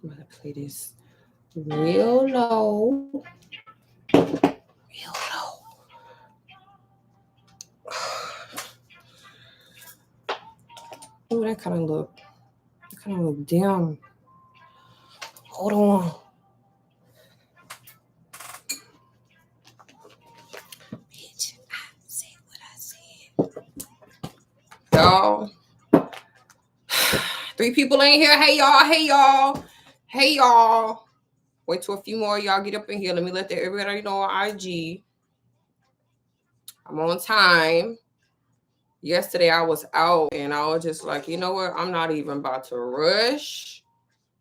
I'm gonna play this real low. Real low. Ooh, that kind of look dim. Hold on. Bitch, I said what I said. Y'all. Three people in here. Hey y'all, hey y'all, hey y'all. Wait till a few more y'all get up in here. Let me let everybody know on IG. I'm on time. Yesterday I was out and I was just like, you know what? I'm not even about to rush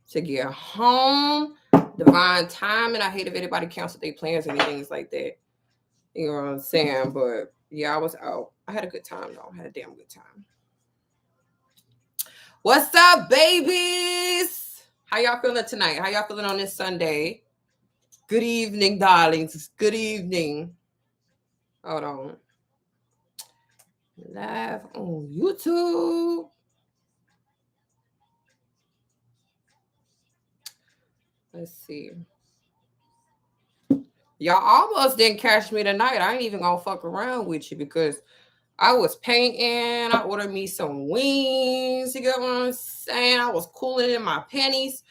to get home. Divine time, and I hate if anybody cancel their plans and things like that. You know what I'm saying? But yeah, I was out. I had a good time though. I had a damn good time. What's up, babies? How y'all feeling tonight? How y'all feeling on this Sunday? Good evening, darlings. Good evening. Hold on. Live on YouTube. Let's see. Y'all almost didn't catch me tonight. I ain't even gonna fuck around with you because I was painting. I ordered me some wings. You get what I'm saying? I was cooling in my panties.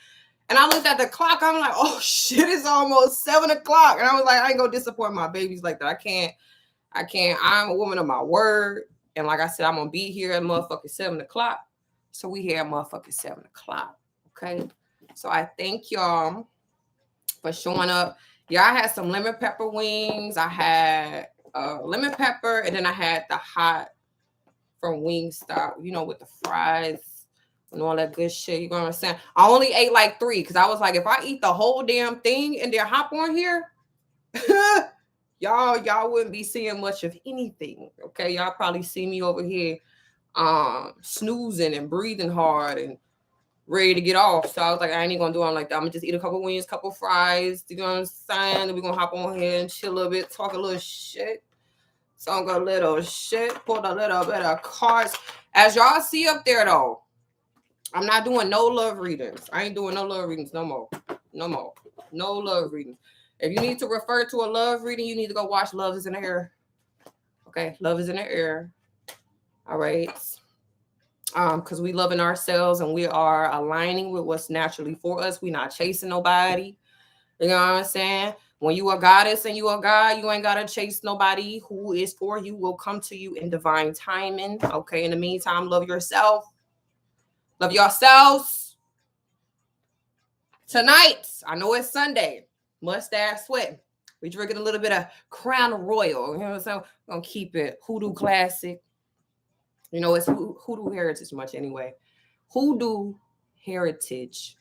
And I looked at the clock. I'm like, oh shit, it's almost 7 o'clock. And I was like, I ain't gonna disappoint my babies like that. I can't. I'm a woman of my word. And like I said, I'm gonna be here at motherfucking 7 o'clock. So we here at motherfucking 7 o'clock. Okay. So I thank y'all for showing up. Yeah, I had some lemon pepper wings. I had lemon pepper, and then I had the hot from Wingstop, with the fries and all that good shit. You know what I'm saying? I only ate like 3 because I was like, if I eat the whole damn thing and then hop on here, y'all wouldn't be seeing much of anything. Okay, y'all probably see me over here snoozing and breathing hard and ready to get off. So I was like, I ain't even gonna do it like that. I'm gonna just eat a couple wings, couple fries. You know what I'm saying? Then we're gonna hop on here and chill a little bit, talk a little shit. So I'm gonna little shit, pull a little bit of cards. As y'all see up there though, I'm not doing no love readings. I ain't doing no love readings no more. No more. No love readings. If you need to refer to a love reading, you need to go watch Love is in the Air. Okay, Love is in the Air. All right. Because we loving ourselves and we are aligning with what's naturally for us. We not chasing nobody. You know what I'm saying? When you a goddess and you a god, you ain't gotta chase nobody. Who is for you will come to you in divine timing. Okay. In the meantime, love yourself. Love yourselves. Tonight, I know it's Sunday. Mustache sweat. We drinking a little bit of Crown Royal. You know what I'm saying? We're gonna keep it hoodoo classic. It's Hoodoo Heritage Month anyway. Hoodoo Heritage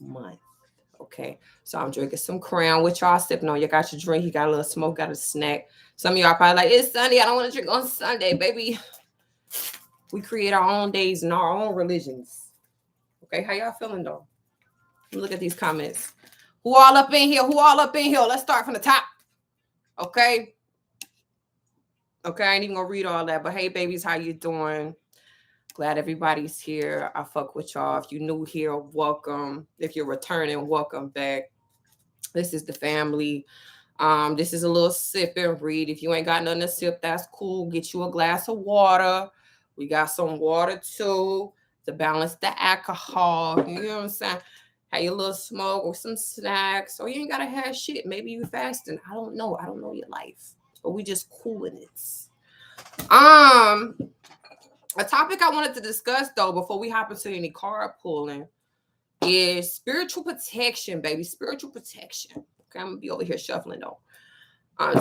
Month. Okay. So I'm drinking some Crown. What y'all sipping on? You got your drink, you got a little smoke, got a snack. Some of y'all probably like, it's Sunday. I don't want to drink on Sunday, baby. We create our own days and our own religions. Okay. How y'all feeling though? Look at these comments. Who all up in here? Who all up in here? Let's start from the top. Okay. Okay. I ain't even gonna read all that. But hey, babies, how you doing? Glad everybody's here. I fuck with y'all. If you're new here, welcome. If you're returning, welcome back. This is the family. This is a little sip and read. If you ain't got nothing to sip, that's cool. Get you a glass of water. We got some water too to balance the alcohol. You know what I'm saying? Have your little smoke or some snacks. Or you ain't gotta have shit. Maybe you fasting. I don't know. I don't know your life. But we just cooling it. A topic I wanted to discuss though before we hop into any card pulling is spiritual protection, baby. Spiritual protection. Okay, I'm gonna be over here shuffling though.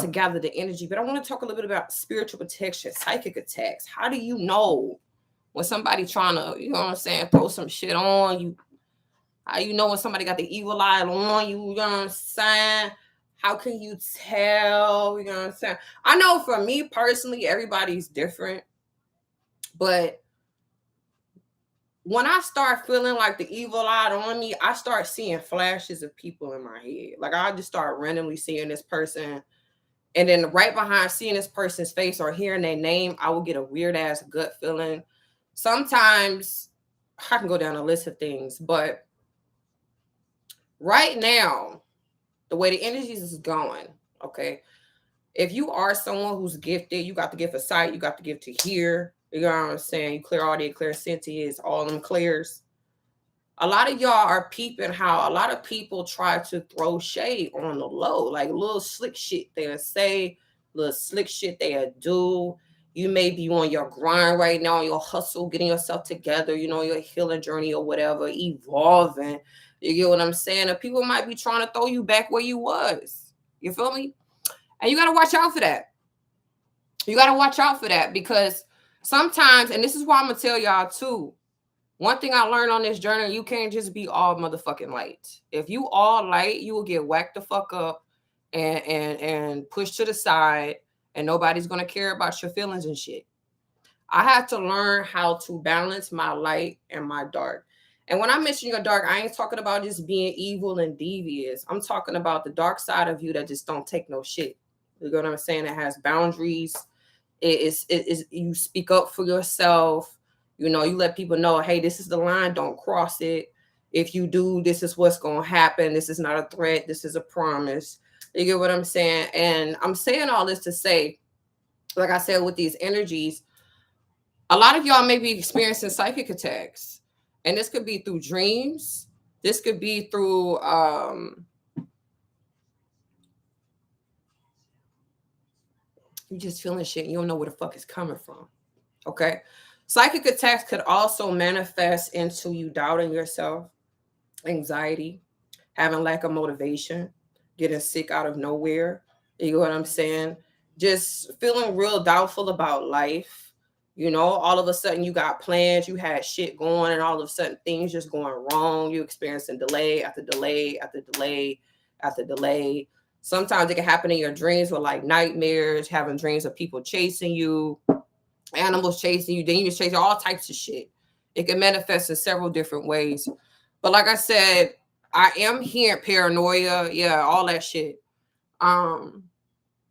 To gather the energy. But I want to talk a little bit about spiritual protection, psychic attacks. How do you know when somebody trying to, you know what I'm saying, throw some shit on you? How you know when somebody got the evil eye on you? You know what I'm saying? How can you tell? You know what I'm saying? I know for me personally, everybody's different. But when I start feeling like the evil eye on me, I start seeing flashes of people in my head. Like I just start randomly seeing this person. And then right behind seeing this person's face or hearing their name, I will get a weird ass gut feeling. Sometimes I can go down a list of things, but Right now, the way the energies is going, okay, if you are someone who's gifted, you got the gift of sight, you got the gift to hear, you know what I'm saying? You clear audio, clear sentience, all them clears. A lot of y'all are peeping how a lot of people try to throw shade on the low, like little slick shit they'll say, little slick shit they'll do. You may be on your grind right now, your hustle, getting yourself together, you know, your healing journey or whatever, evolving. You get what I'm saying? And people might be trying to throw you back where you was. You feel me? And you got to watch out for that. You got to watch out for that because sometimes, and this is why I'm going to tell y'all too, one thing I learned on this journey, you can't just be all motherfucking light. If you all light, you will get whacked the fuck up and pushed to the side, and nobody's gonna care about your feelings and shit. I had to learn how to balance my light and my dark. And when I mention your dark, I ain't talking about just being evil and devious. I'm talking about the dark side of you that just don't take no shit. You know what I'm saying? It has boundaries. It is you speak up for yourself. You know, you let people know, hey, this is the line, don't cross it. If you do, this is what's gonna happen. This is not a threat, this is a promise. You get what I'm saying? And I'm saying all this to say, like I said, with these energies, a lot of y'all may be experiencing psychic attacks. And this could be through dreams. This could be through you just feeling shit and you don't know where the fuck it's coming from. Okay. Psychic attacks could also manifest into you doubting yourself, anxiety, having lack of motivation, getting sick out of nowhere. You know what I'm saying? Just feeling real doubtful about life. You know, all of a sudden you got plans, you had shit going, and all of a sudden things just going wrong. You experiencing delay after delay after delay after delay. Sometimes it can happen in your dreams with like nightmares, having dreams of people chasing you, animals chasing you, demons chasing you, all types of shit. It can manifest in several different ways. But like I said, I am hearing paranoia, yeah, all that shit. Um,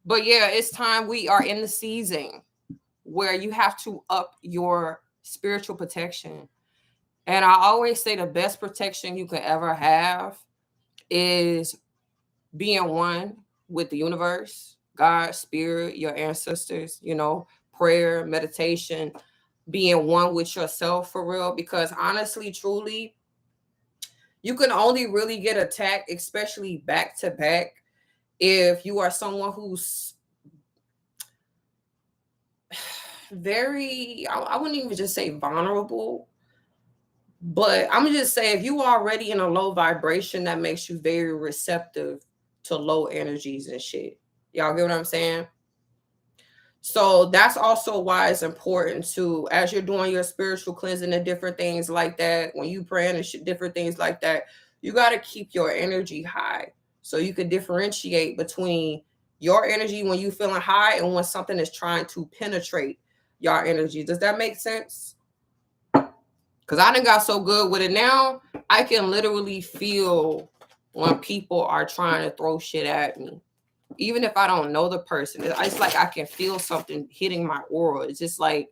but yeah, it's time. We are in the season where you have to up your spiritual protection. And I always say the best protection you can ever have is being one with the universe, God, spirit, your ancestors, you know, prayer, meditation, being one with yourself for real. Because honestly, truly, you can only really get attacked, especially back to back, if you are someone who's very, I wouldn't even just say vulnerable, but I'm gonna just say if you are already in a low vibration, that makes you very receptive to low energies and shit. Y'all get what I'm saying? So that's also why it's important to, as you're doing your spiritual cleansing and different things like that, when you praying and shit, different things like that, you got to keep your energy high so you can differentiate between your energy when you feeling high and when something is trying to penetrate your energy. Does that make sense? Because I done got so good with it now, I can literally feel when people are trying to throw shit at me. Even if I don't know the person, it's like I can feel something hitting my aura. It's just like,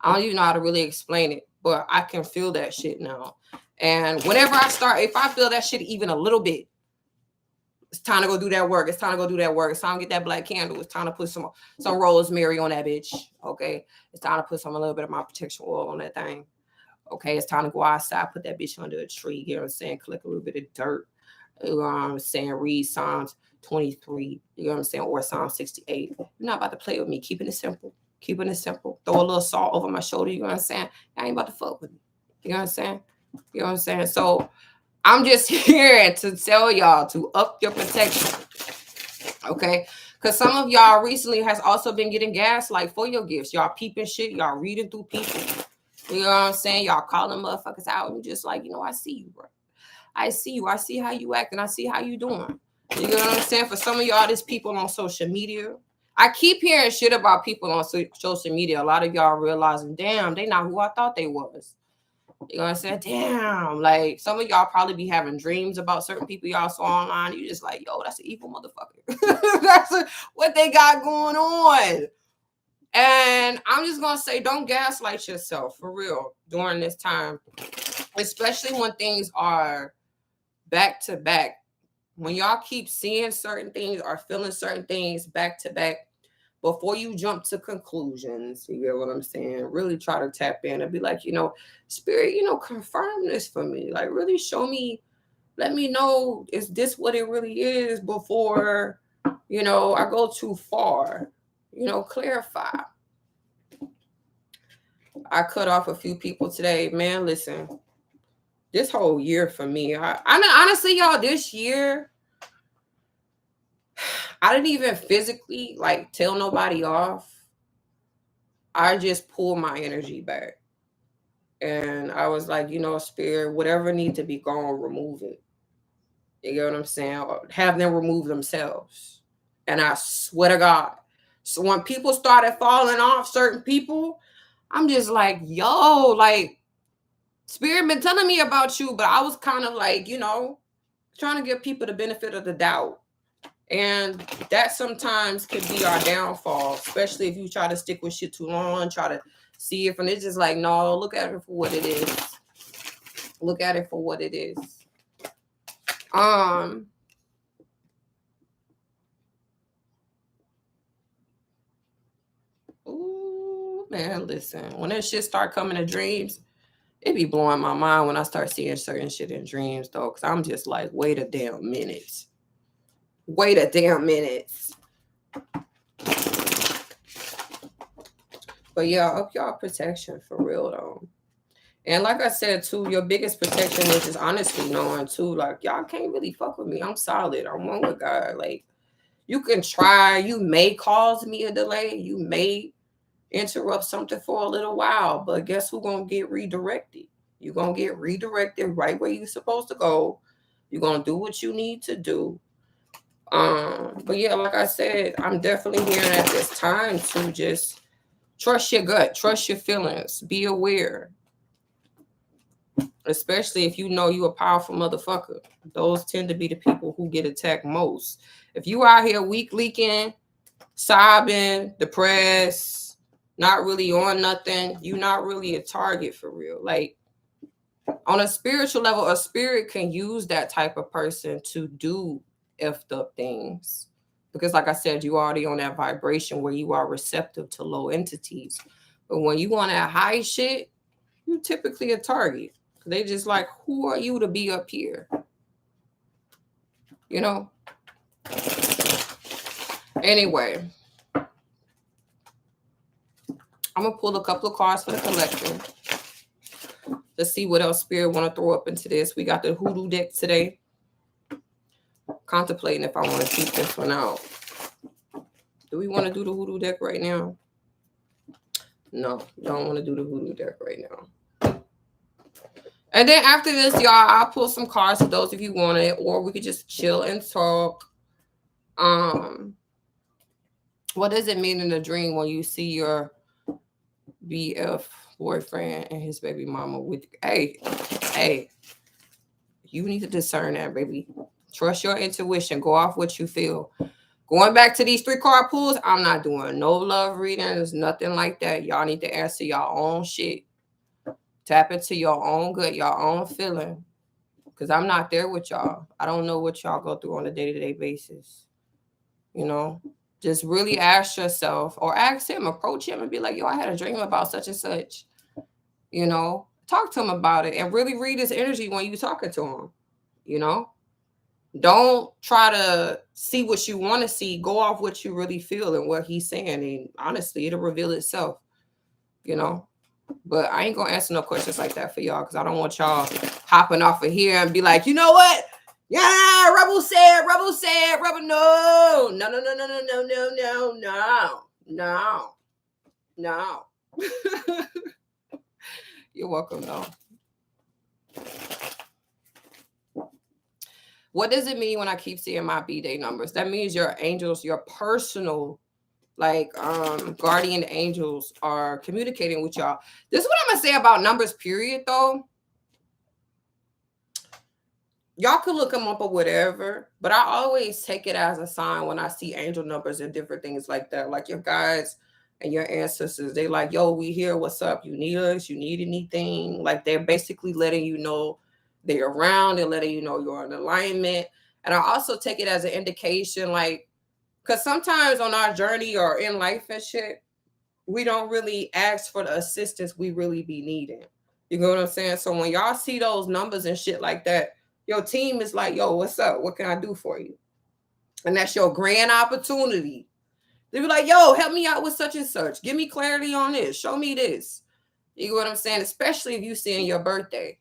I don't even know how to really explain it, but I can feel that shit now. And whenever I start, if I feel that shit even a little bit, it's time to go do that work. It's time to go do that work. It's time to get that black candle. It's time to put some rosemary on that bitch. Okay. It's time to put a little bit of my protection oil on that thing. Okay. It's time to go outside, put that bitch under a tree. You know what I'm saying? Collect a little bit of dirt. You know what I'm saying? Read Psalms 23, you know what I'm saying, or Psalm 68. You're not about to play with me. Keeping it simple. Keeping it simple. Throw a little salt over my shoulder, you know what I'm saying? I ain't about to fuck with me. You know what I'm saying? You know what I'm saying? So I'm just here to tell y'all to up your protection. Okay? Because some of y'all recently has also been getting gaslight for your gifts. Y'all peeping shit. Y'all reading through people. You know what I'm saying? Y'all calling motherfuckers out and just like, you know, I see you, bro. I see you. I see how you act and I see how you doing. You know what I'm saying? For some of y'all, there's people on social media. I keep hearing shit about people on social media. A lot of y'all realizing, damn, they not who I thought they was. You know what I'm saying? Damn. Like, some of y'all probably be having dreams about certain people y'all saw online. You just like, yo, that's an evil motherfucker. That's what they got going on. And I'm just going to say, don't gaslight yourself, for real, during this time. Especially when things are back to back. When y'all keep seeing certain things or feeling certain things back to back, before you jump to conclusions, you get what I'm saying? Really try to tap in and be like, Spirit, confirm this for me. Like, really show me, let me know, is this what it really is before, I go too far, clarify. I cut off a few people today. Man, listen, this whole year for me, I honestly, y'all, this year, I didn't even physically like tell nobody off. I just pulled my energy back. And I was like, Spirit, whatever needs to be gone, remove it. You get what I'm saying? Or have them remove themselves. And I swear to God. So when people started falling off, certain people, I'm just like, yo, like, Spirit been telling me about you, but I was kind of like, trying to give people the benefit of the doubt. And that sometimes can be our downfall, especially if you try to stick with shit too long, try to see it from, it's just like, no, look at it for what it is. Look at it for what it is. Ooh, man, listen, when that shit start coming to dreams, it be blowing my mind when I start seeing certain shit in dreams, though, because I'm just like, wait a damn minute. Wait a damn minute. But yeah, up y'all protection for real, though. And like I said, too, your biggest protection is just honestly knowing, too, like, y'all can't really fuck with me. I'm solid. I'm one with God. Like, you can try. You may cause me a delay. You may interrupt something for a little while. But guess who's going to get redirected? You're going to get redirected right where you're supposed to go. You're going to do what you need to do. But yeah, like I said, I'm definitely hearing at this time to just trust your gut, trust your feelings, be aware. Especially if you know you're a powerful motherfucker. Those tend to be the people who get attacked most. If you out here weak leaking, sobbing, depressed, not really on nothing, you're not really a target for real. Like, on a spiritual level, a spirit can use that type of person to do effed up things. Because like I said, you already on that vibration where you are receptive to low entities. But when you on that high shit, you typically a target. They just like, who are you to be up here? Anyway, I'm going to pull a couple of cards for the collective. Let's see what else Spirit want to throw up into this. We got the hoodoo deck today. Contemplating if I want to keep this one out. Do we want to do the hoodoo deck right now? No, don't want to do the hoodoo deck right now. And then after this, y'all, I'll pull some cards for those of you want it, or we could just chill and talk. What does it mean in a dream when you see your BF boyfriend and his baby mama with? Hey, you need to discern that, baby. Trust your intuition. Go off what you feel. Going back to these 3 card pulls, I'm not doing no love readings, nothing like that. Y'all need to answer your own shit. Tap into your own gut, your own feeling. Because I'm not there with y'all. I don't know what y'all go through on a day-to-day basis. Just really ask yourself or ask him, approach him and be like, yo, I had a dream about such and such. Talk to him about it and really read his energy when you're talking to him. Don't try to see what you want to see. Go off what you really feel and what he's saying. And honestly, it'll reveal itself, But I ain't going to answer no questions like that for y'all because I don't want y'all hopping off of here and be like, you know what? Yeah, Rebel said, Rebel, no. You're welcome, though. What does it mean when I keep seeing my B-Day numbers? That means your angels, your personal, guardian angels are communicating with y'all. This is what I'm going to say about numbers, period, though. Y'all could look them up or whatever, but I always take it as a sign when I see angel numbers and different things like that. Like your guides and your ancestors, they like, yo, we here. What's up? You need us? You need anything? Like they're basically letting you know They're around, they're letting you know you're in alignment. And I also take it as an indication, like, because sometimes on our journey or in life and shit, we don't really ask for the assistance we really be needing. You know what I'm saying? So when y'all see those numbers and shit like that, your team is like, yo, what's up? What can I do for you? And that's your grand opportunity. They be like, yo, help me out with such and such. Give me clarity on this. Show me this. You know what I'm saying? Especially if you seeing your birthday.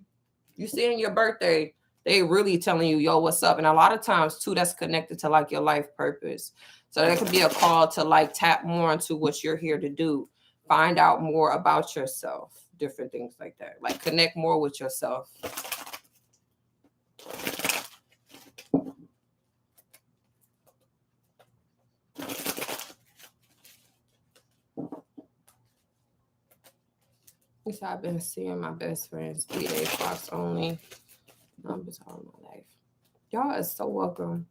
You seeing your birthday, they really telling you, yo, what's up? And a lot of times too, that's connected to like your life purpose. So that could be a call to like tap more into what you're here to do. Find out more about yourself. Different things like that. Like connect more with yourself. I've been seeing my best friends 3-day clocks only. Numbers all my life. Y'all are so welcome.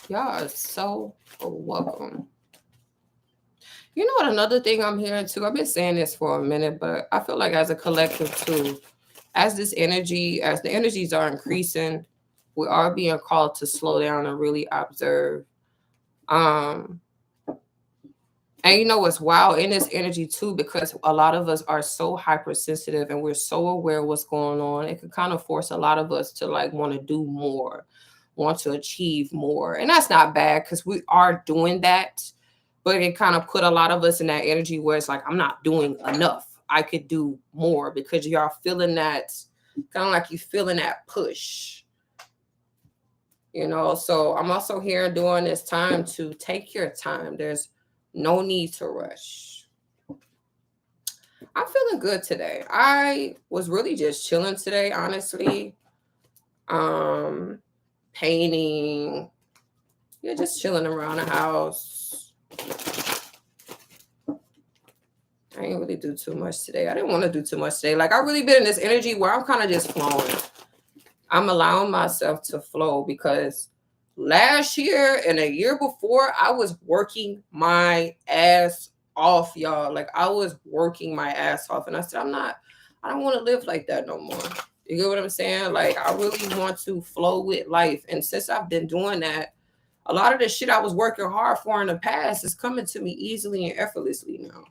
Y'all are so welcome. You know what? Another thing I'm hearing too. I've been saying this for a minute, but I feel like as a collective too, as the energies are increasing, we are being called to slow down and really observe. And you know what's wild in this energy too, because a lot of us are so hypersensitive and we're so aware of what's going on. It can kind of force a lot of us to like want to do more, want to achieve more. And that's not bad because we are doing that. But it kind of put a lot of us in that energy where it's like, I'm not doing enough. I could do more because you are feeling that, kind of like you feeling that push. You know, so I'm also here during this time to take your time. There's no need to rush. I'm feeling good today. I was really just chilling today, honestly. Painting. Yeah, just chilling around the house. I didn't really do too much today. I didn't want to do too much today. Like, I really been in this energy where I'm kind of just flowing. I'm allowing myself to flow because last year and a year before, I was working my ass off, y'all. Like, I was working my ass off. And I said, I don't want to live like that no more. You get what I'm saying? Like, I really want to flow with life. And since I've been doing that, a lot of the shit I was working hard for in the past is coming to me easily and effortlessly now.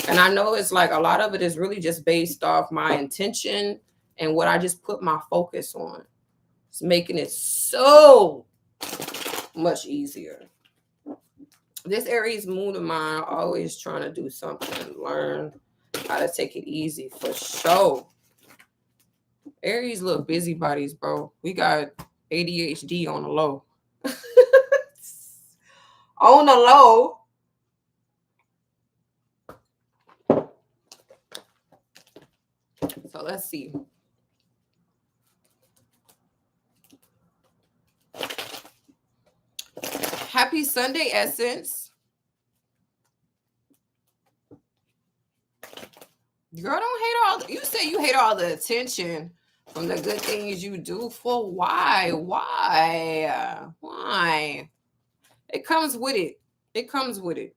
And I know it's like a lot of it is really just based off my intention and what I just put my focus on. It's making it so much easier. This Aries moon of mine, always trying to do something, learn how to take it easy for sure. Aries little busybodies, bro. We got ADHD on the low. On the low. So let's see. Happy Sunday, Essence. Girl, don't hate you say you hate all the attention from the good things you do for why? It comes with it. It comes with it.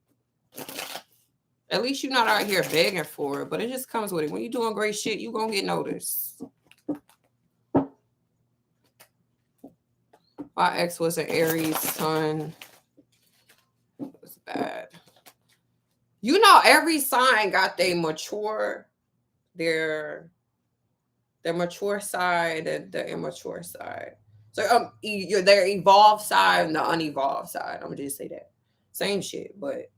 At least you're not out here begging for it, but it just comes with it. When you're doing great shit, you're going to get noticed. My ex was an Aries sun. It was bad. You know, every sign got their mature side and the immature side. So their evolved side and the unevolved side. I'm gonna just say that. Same shit, but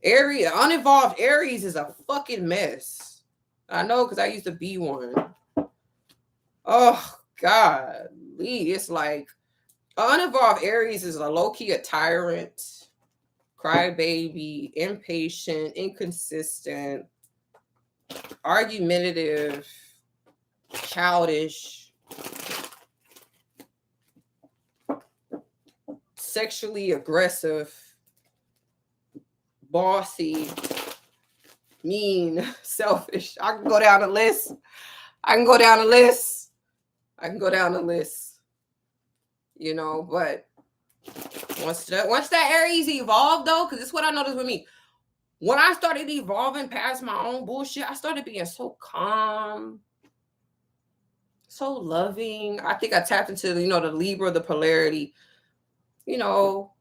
unevolved Aries is a fucking mess. I know because I used to be one. Oh God. It's like unevolved Aries is a low-key a tyrant, crybaby, impatient, inconsistent, argumentative, childish, sexually aggressive, bossy, mean, selfish. I can go down the list. You know, but once that Aries evolved though, because it's what I noticed with me. When I started evolving past my own bullshit, I started being so calm. so loving. I think I tapped into, the Libra, the polarity, you know,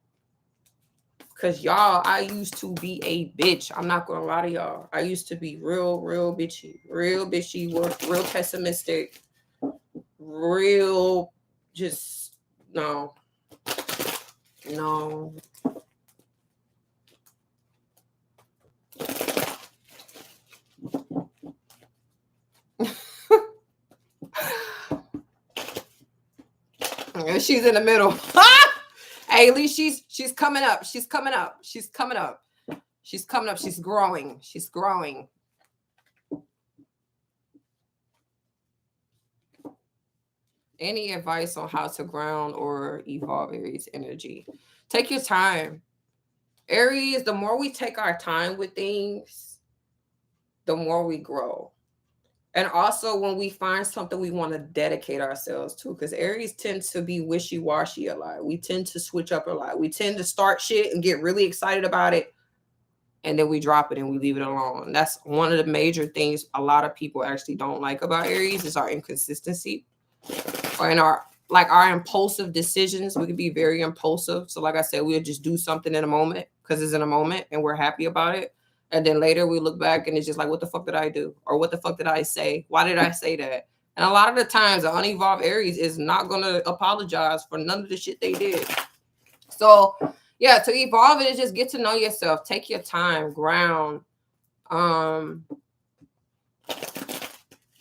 because y'all, I used to be a bitch. I'm not going to lie to y'all. I used to be real bitchy, real pessimistic, real just, no, no. She's in the middle. Hey, at least she's coming up. She's coming up. She's coming up. She's coming up. She's growing. She's growing. Any advice on how to ground or evolve Aries energy? Take your time. Aries, the more we take our time with things, the more we grow. And also when we find something we want to dedicate ourselves to, because Aries tends to be wishy-washy a lot. We tend to switch up a lot. We tend to start shit and get really excited about it, and then we drop it and we leave it alone. That's one of the major things a lot of people actually don't like about Aries is our inconsistency, or in our impulsive decisions. We can be very impulsive. So like I said, we'll just do something in a moment because it's in a moment and we're happy about it. And then later we look back and it's just like, what the fuck did I do? Or what the fuck did I say? Why did I say that? And a lot of the times the unevolved Aries is not going to apologize for none of the shit they did. So yeah, to evolve it is just get to know yourself. Take your time, ground.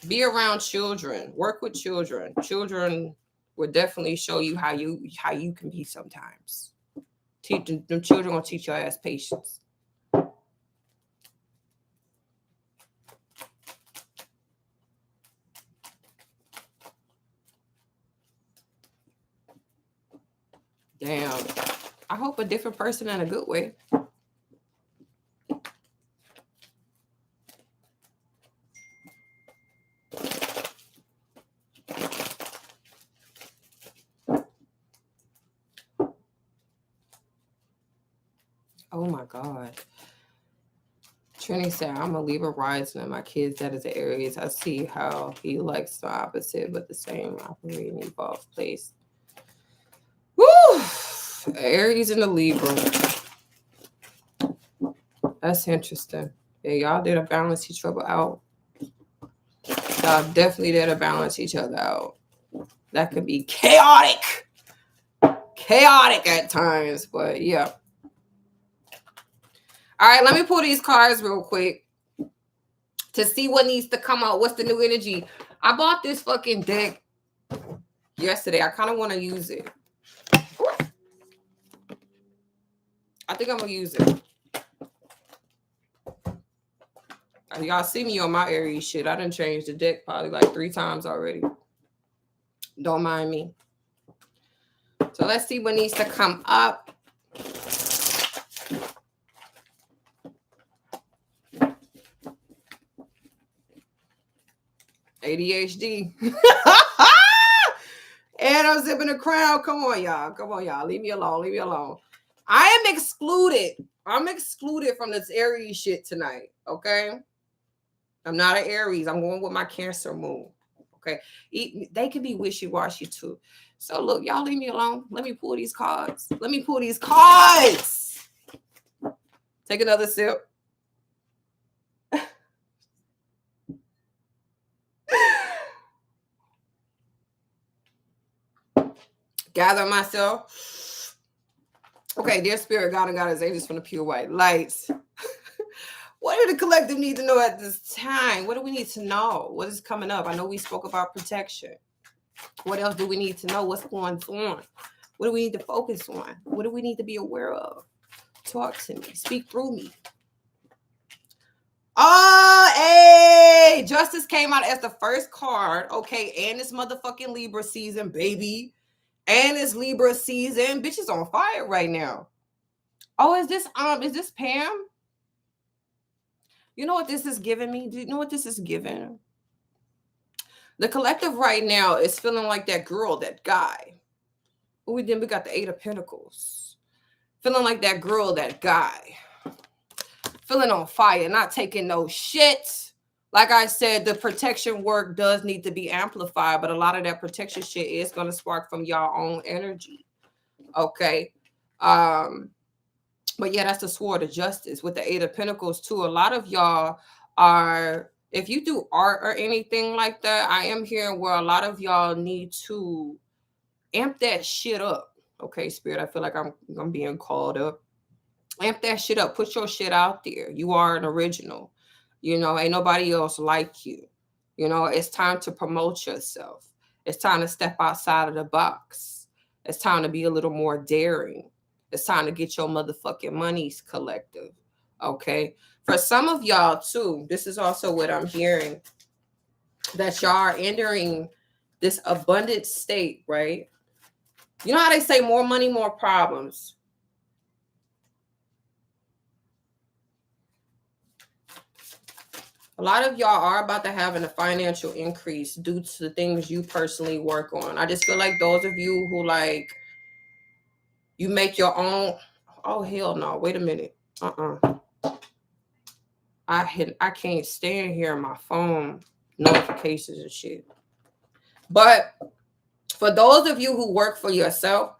Be around children, work with children. Children will definitely show you how you can be sometimes. Them children will teach your ass patience. Damn. I hope a different person in a good way. Oh my God. Trini said, I'm a Libra rising and my kids that is an Aries. I see how he likes the opposite, but the same operating evolved place. Woo! Aries and the Libra. That's interesting. Yeah, y'all did a balance each other out. Y'all definitely did a balance each other out. That could be chaotic at times, but yeah. All right, let me pull these cards real quick to see what needs to come out. What's the new energy? I bought this fucking deck yesterday. I kind of want to use it. I think I'm going to use it. Y'all see me on my Aries shit. I done changed the deck probably like 3 times already. Don't mind me. So let's see what needs to come up. ADHD. And I'm zipping the crown. Come on, y'all. Leave me alone. I am excluded. I'm excluded from this Aries shit tonight. Okay. I'm not an Aries. I'm going with my Cancer moon. Okay. They can be wishy-washy too. So look, y'all leave me alone. Let me pull these cards. Take another sip. Gather myself. Okay, dear spirit, God and God is angels from the pure white lights. What do the collective need to know at this time? What do we need to know? What is coming up? I know we spoke about protection. What else do we need to know? What's going on? What do we need to focus on? What do we need to be aware of? Talk to me. Speak through me. Oh, hey! Justice came out as the first card. Okay, and it's motherfucking Libra season, baby. And it's Libra season. Bitch is on fire right now. Oh, is this Pam? You know what this is giving me? Do you know what this is giving? The collective right now is feeling like that girl, that guy. We got the 8 of Pentacles. Feeling like that girl, that guy. Feeling on fire, not taking no shit. Like I said, the protection work does need to be amplified, but a lot of that protection shit is going to spark from your own energy. Okay. But yeah, that's the sword of justice with the Eight of Pentacles too. A lot of y'all are, if you do art or anything like that, I am hearing where a lot of y'all need to amp that shit up. Okay, Spirit, I feel like I'm being called up. Amp that shit up. Put your shit out there. You are an original. Ain't nobody else like you. It's time to promote yourself. It's time to step outside of the box. It's time to be a little more daring. It's time to get your motherfucking monies collective. Okay. For some of y'all too, this is also what I'm hearing, that y'all are entering this abundant state, right? You know how they say more money, more problems. A lot of y'all are about to have a financial increase due to the things you personally work on. I just feel like those of you who like, you make your own. Oh, hell no. Wait a minute. I can't stand hearing my phone notifications and shit. But for those of you who work for yourself,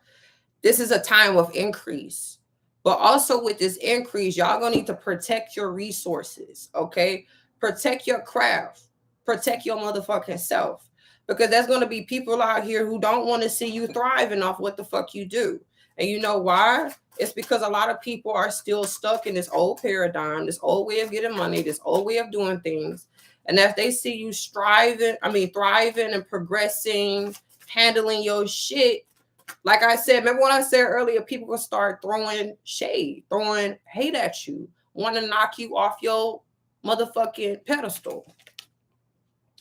this is a time of increase. But also with this increase, y'all gonna need to protect your resources, okay? Protect your craft. Protect your motherfucking self. Because there's gonna be people out here who don't want to see you thriving off what the fuck you do. And you know why? It's because a lot of people are still stuck in this old paradigm, this old way of getting money, this old way of doing things. And if they see you thriving and progressing, handling your shit, like I said, remember what I said earlier, people will start throwing shade, throwing hate at you, want to knock you off your motherfucking pedestal,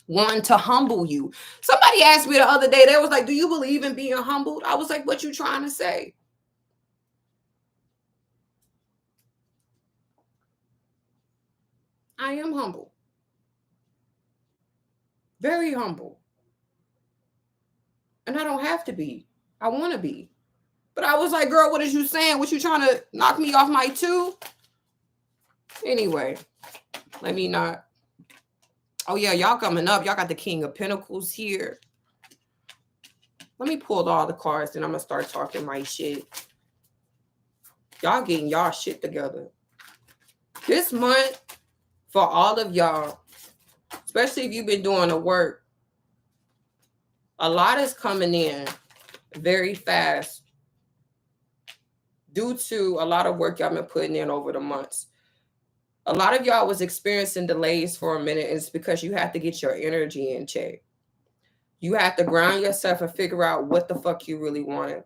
wanting to humble you. Somebody asked me the other day, they was like, do you believe in being humbled? I was like, what you trying to say? I am humble. Very humble. And I don't have to be. I want to be. But I was like, girl, what is you saying? What you trying to knock me off my two? Anyway, let me not. Oh, yeah, y'all coming up. Y'all got the King of Pentacles here. Let me pull all the cards, then I'm going to start talking my shit. Y'all getting y'all shit together. This month, for all of y'all, especially if you've been doing the work, a lot is coming in very fast due to a lot of work y'all been putting in over the months. A lot of y'all was experiencing delays for a minute. It's because you have to get your energy in check. You have to ground yourself and figure out what the fuck you really wanted.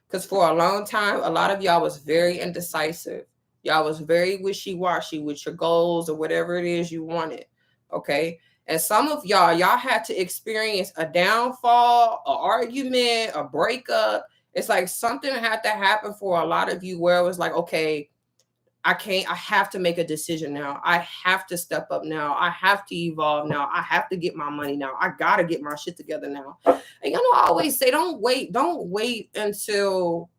Because for a long time, a lot of y'all was very indecisive. Y'all was very wishy-washy with your goals or whatever it is you wanted. Okay. And some of y'all had to experience a downfall, an argument, a breakup. It's like something had to happen for a lot of you where it was like, okay, I have to make a decision now. I have to step up now. I have to evolve now. I have to get my money now. I got to get my shit together now. And I always say, don't wait until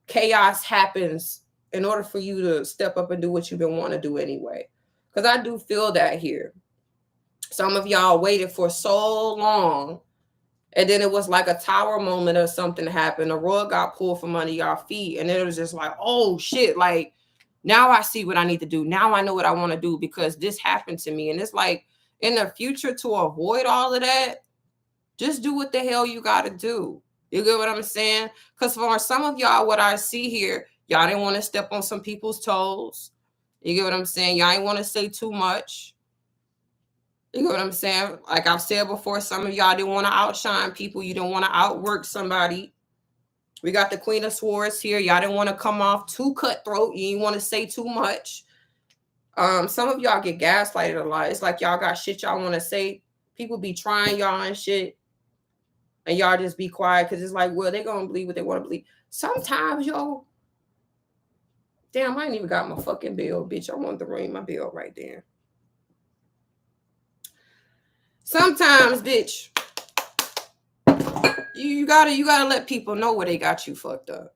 chaos happens in order for you to step up and do what you've been wanting to do anyway. Because I do feel that here. Some of y'all waited for so long, and then it was like a tower moment or something happened. The rug got pulled from under y'all feet, and it was just like, oh shit, like, now I see what I need to do. Now I know what I want to do because this happened to me. And it's like, in the future, to avoid all of that, just do what the hell you got to do. You get what I'm saying? Because for some of y'all, what I see here, y'all didn't want to step on some people's toes. You get what I'm saying? Y'all ain't want to say too much. You get what I'm saying? Like I've said before, some of y'all didn't want to outshine people. You didn't want to outwork somebody. We got the Queen of Swords here. Y'all didn't want to come off too cutthroat. You didn't want to say too much. Some of y'all get gaslighted a lot. It's like y'all got shit y'all want to say. People be trying y'all and shit. And y'all just be quiet because it's like, well, they're going to believe what they want to believe. Sometimes, yo, damn, I ain't even got my fucking bill, bitch. I wanted to ring my bill right there. Sometimes, bitch, you gotta let people know where they got you fucked up.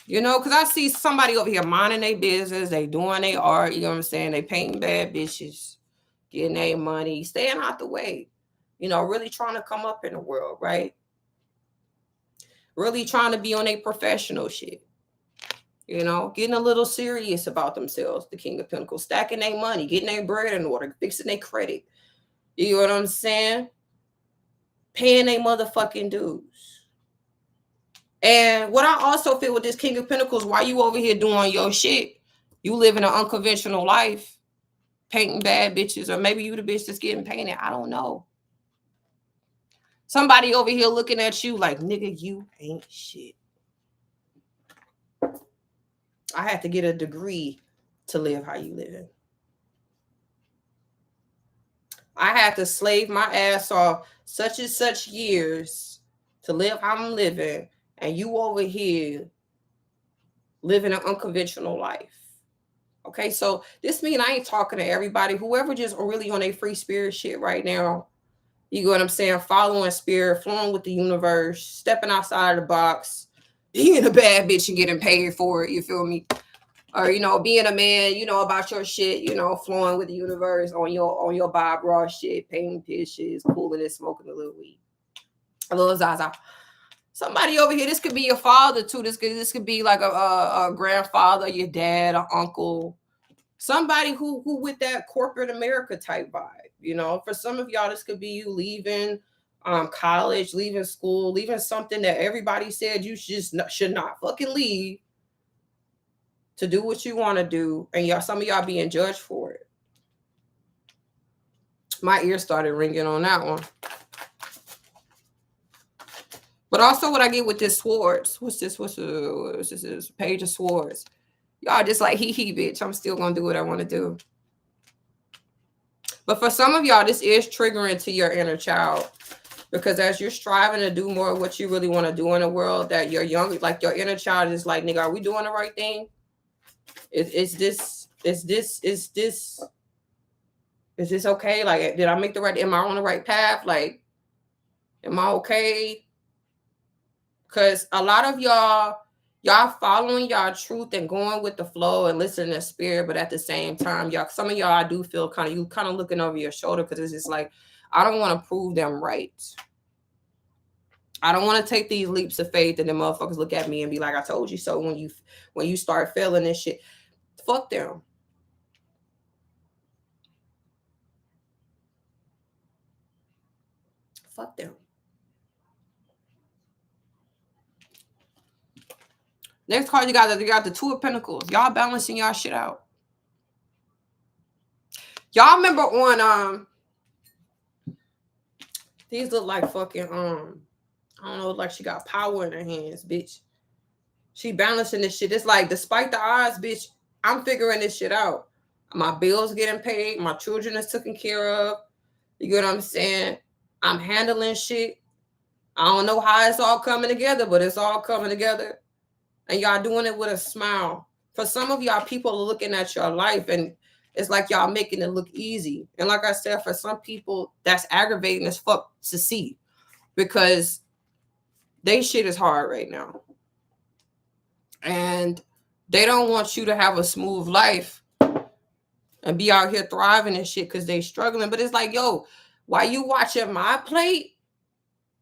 You know, because I see somebody over here minding their business, they doing their art, you know what I'm saying? They painting bad bitches, getting their money, staying out the way, you know, really trying to come up in the world, right? Really trying to be on a professional shit, you know, getting a little serious about themselves, the King of Pentacles, stacking their money, getting their bread in order, fixing their credit. You know what I'm saying? Paying their motherfucking dues. And what I also feel with this King of Pentacles, while you over here doing your shit, you living an unconventional life, painting bad bitches, or maybe you the bitch that's getting painted. I don't know. Somebody over here looking at you like, nigga, you ain't shit. I had to get a degree to live how you living. I had to slave my ass off such and such years to live how I'm living, and you over here living an unconventional life. Okay, so this mean I ain't talking to everybody. Whoever just really on a free spirit shit right now, you know what I'm saying? Following spirit, flowing with the universe, stepping outside of the box, being a bad bitch and getting paid for it. You feel me? Or you know, being a man, you know, about your shit, you know, flowing with the universe on your Bob Ross shit, painting pictures, cooling and smoking a little weed, a little Zaza. Somebody over here, this could be your father too. This could be like a grandfather, your dad, an uncle, somebody who with that corporate America type vibe. You know, for some of y'all, this could be you leaving college, leaving school, leaving something that everybody said you should not fucking leave to do what you want to do, and y'all, some of y'all being judged for it. My ear started ringing on that one. But also what I get with this swords. What's this? What's this? Page of Swords. Y'all just like he bitch. I'm still gonna do what I want to do. But for some of y'all, this is triggering to your inner child. Because as you're striving to do more of what you really want to do in the world, that you're young, like your inner child is like, nigga, are we doing the right thing? Is this okay? Like, did I make the right, am I on the right path? Like, am I okay? Because a lot of y'all following y'all truth and going with the flow and listening to spirit, but at the same time, y'all, some of y'all, I do feel kind of looking over your shoulder, because it's just like, I don't want to prove them right. I don't want to take these leaps of faith and then motherfuckers look at me and be like, I told you so, when you start feeling this shit. Fuck them. Fuck them. Next card you got the Two of Pentacles. Y'all balancing y'all shit out. Y'all remember on these look like fucking I don't know, like she got power in her hands, bitch. She balancing this shit. It's like, despite the odds, bitch, I'm figuring this shit out. My bills getting paid. My children is taken care of. You get what I'm saying? I'm handling shit. I don't know how it's all coming together, but it's all coming together. And y'all doing it with a smile. For some of y'all, people are looking at your life and it's like y'all making it look easy. And like I said, for some people, that's aggravating as fuck to see, because they shit is hard right now. And they don't want you to have a smooth life and be out here thriving and shit because they struggling. But it's like, yo, why you watching my plate?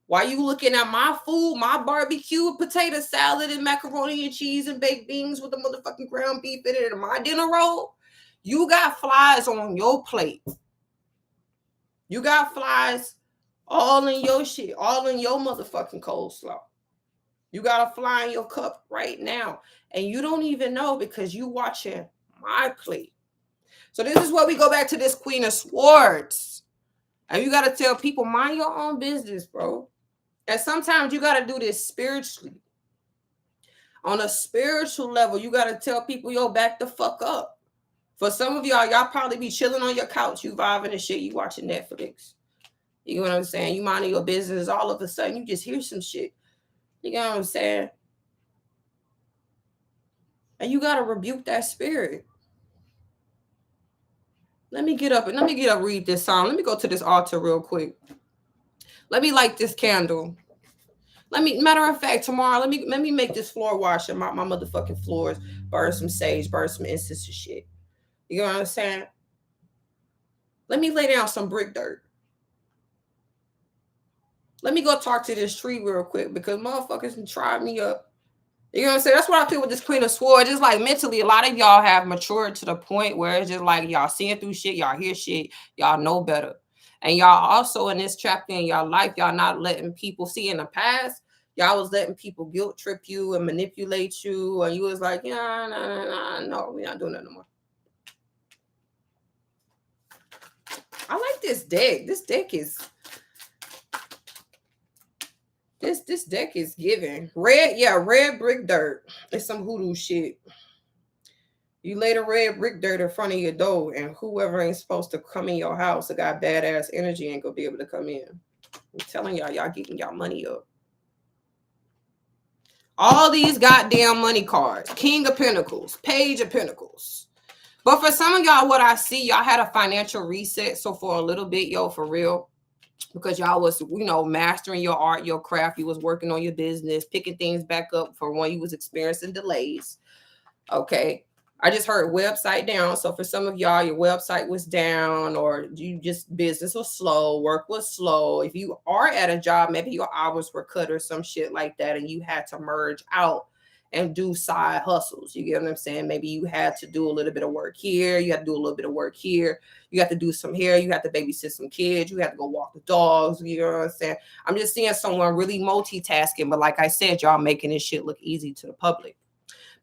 Why you looking at my food, my barbecue, potato salad and macaroni and cheese and baked beans with the motherfucking ground beef in it and my dinner roll? You got flies on your plate. You got flies all in your shit, all in your motherfucking coleslaw. You got a fly in your cup right now. And you don't even know because you watching my plate. So this is where we go back to this Queen of Swords. And you got to tell people, mind your own business, bro. And sometimes you got to do this spiritually. On a spiritual level, you got to tell people, yo, back the fuck up. For some of y'all probably be chilling on your couch, you vibing and shit, you watching Netflix. You know what I'm saying? You minding your business, all of a sudden you just hear some shit. You know what I'm saying? And you got to rebuke that spirit. Let me get up, read this song. Let me go to this altar real quick. Let me light this candle. Matter of fact, tomorrow, let me make this floor wash and my motherfucking floors, burn some sage, burn some incense and shit. You know what I'm saying? Let me lay down some brick dirt. Let me go talk to this tree real quick because motherfuckers can try me up. You know what I'm saying? That's what I feel with this Queen of Swords. Just like mentally, a lot of y'all have matured to the point where it's just like y'all seeing through shit, y'all hear shit, y'all know better. And y'all also in this chapter in y'all life, y'all not letting people see in the past. Y'all was letting people guilt trip you and manipulate you, and you was like, yeah, no, we're not doing that no more. I like this deck. This deck is this deck is giving red. Yeah, red brick dirt. It's some hoodoo shit. You lay the red brick dirt in front of your door, and whoever ain't supposed to come in your house or got badass energy ain't gonna be able to come in. I'm telling y'all, y'all getting y'all money up. All these goddamn money cards. King of Pentacles, Page of Pentacles. But for some of y'all, what I see, y'all had a financial reset. So for a little bit, yo, for real, because y'all was, you know, mastering your art, your craft. You was working on your business, picking things back up for when you was experiencing delays. Okay. I just heard website down. So for some of y'all, your website was down, or you just business was slow, work was slow. If you are at a job, maybe your hours were cut or some shit like that, and you had to merge out and do side hustles. You get what I'm saying? Maybe you had to do a little bit of work here. You had to do a little bit of work here. You have to do some here. You have to babysit some kids. You have to go walk the dogs. You know what I'm saying? I'm just seeing someone really multitasking. But like I said, y'all making this shit look easy to the public.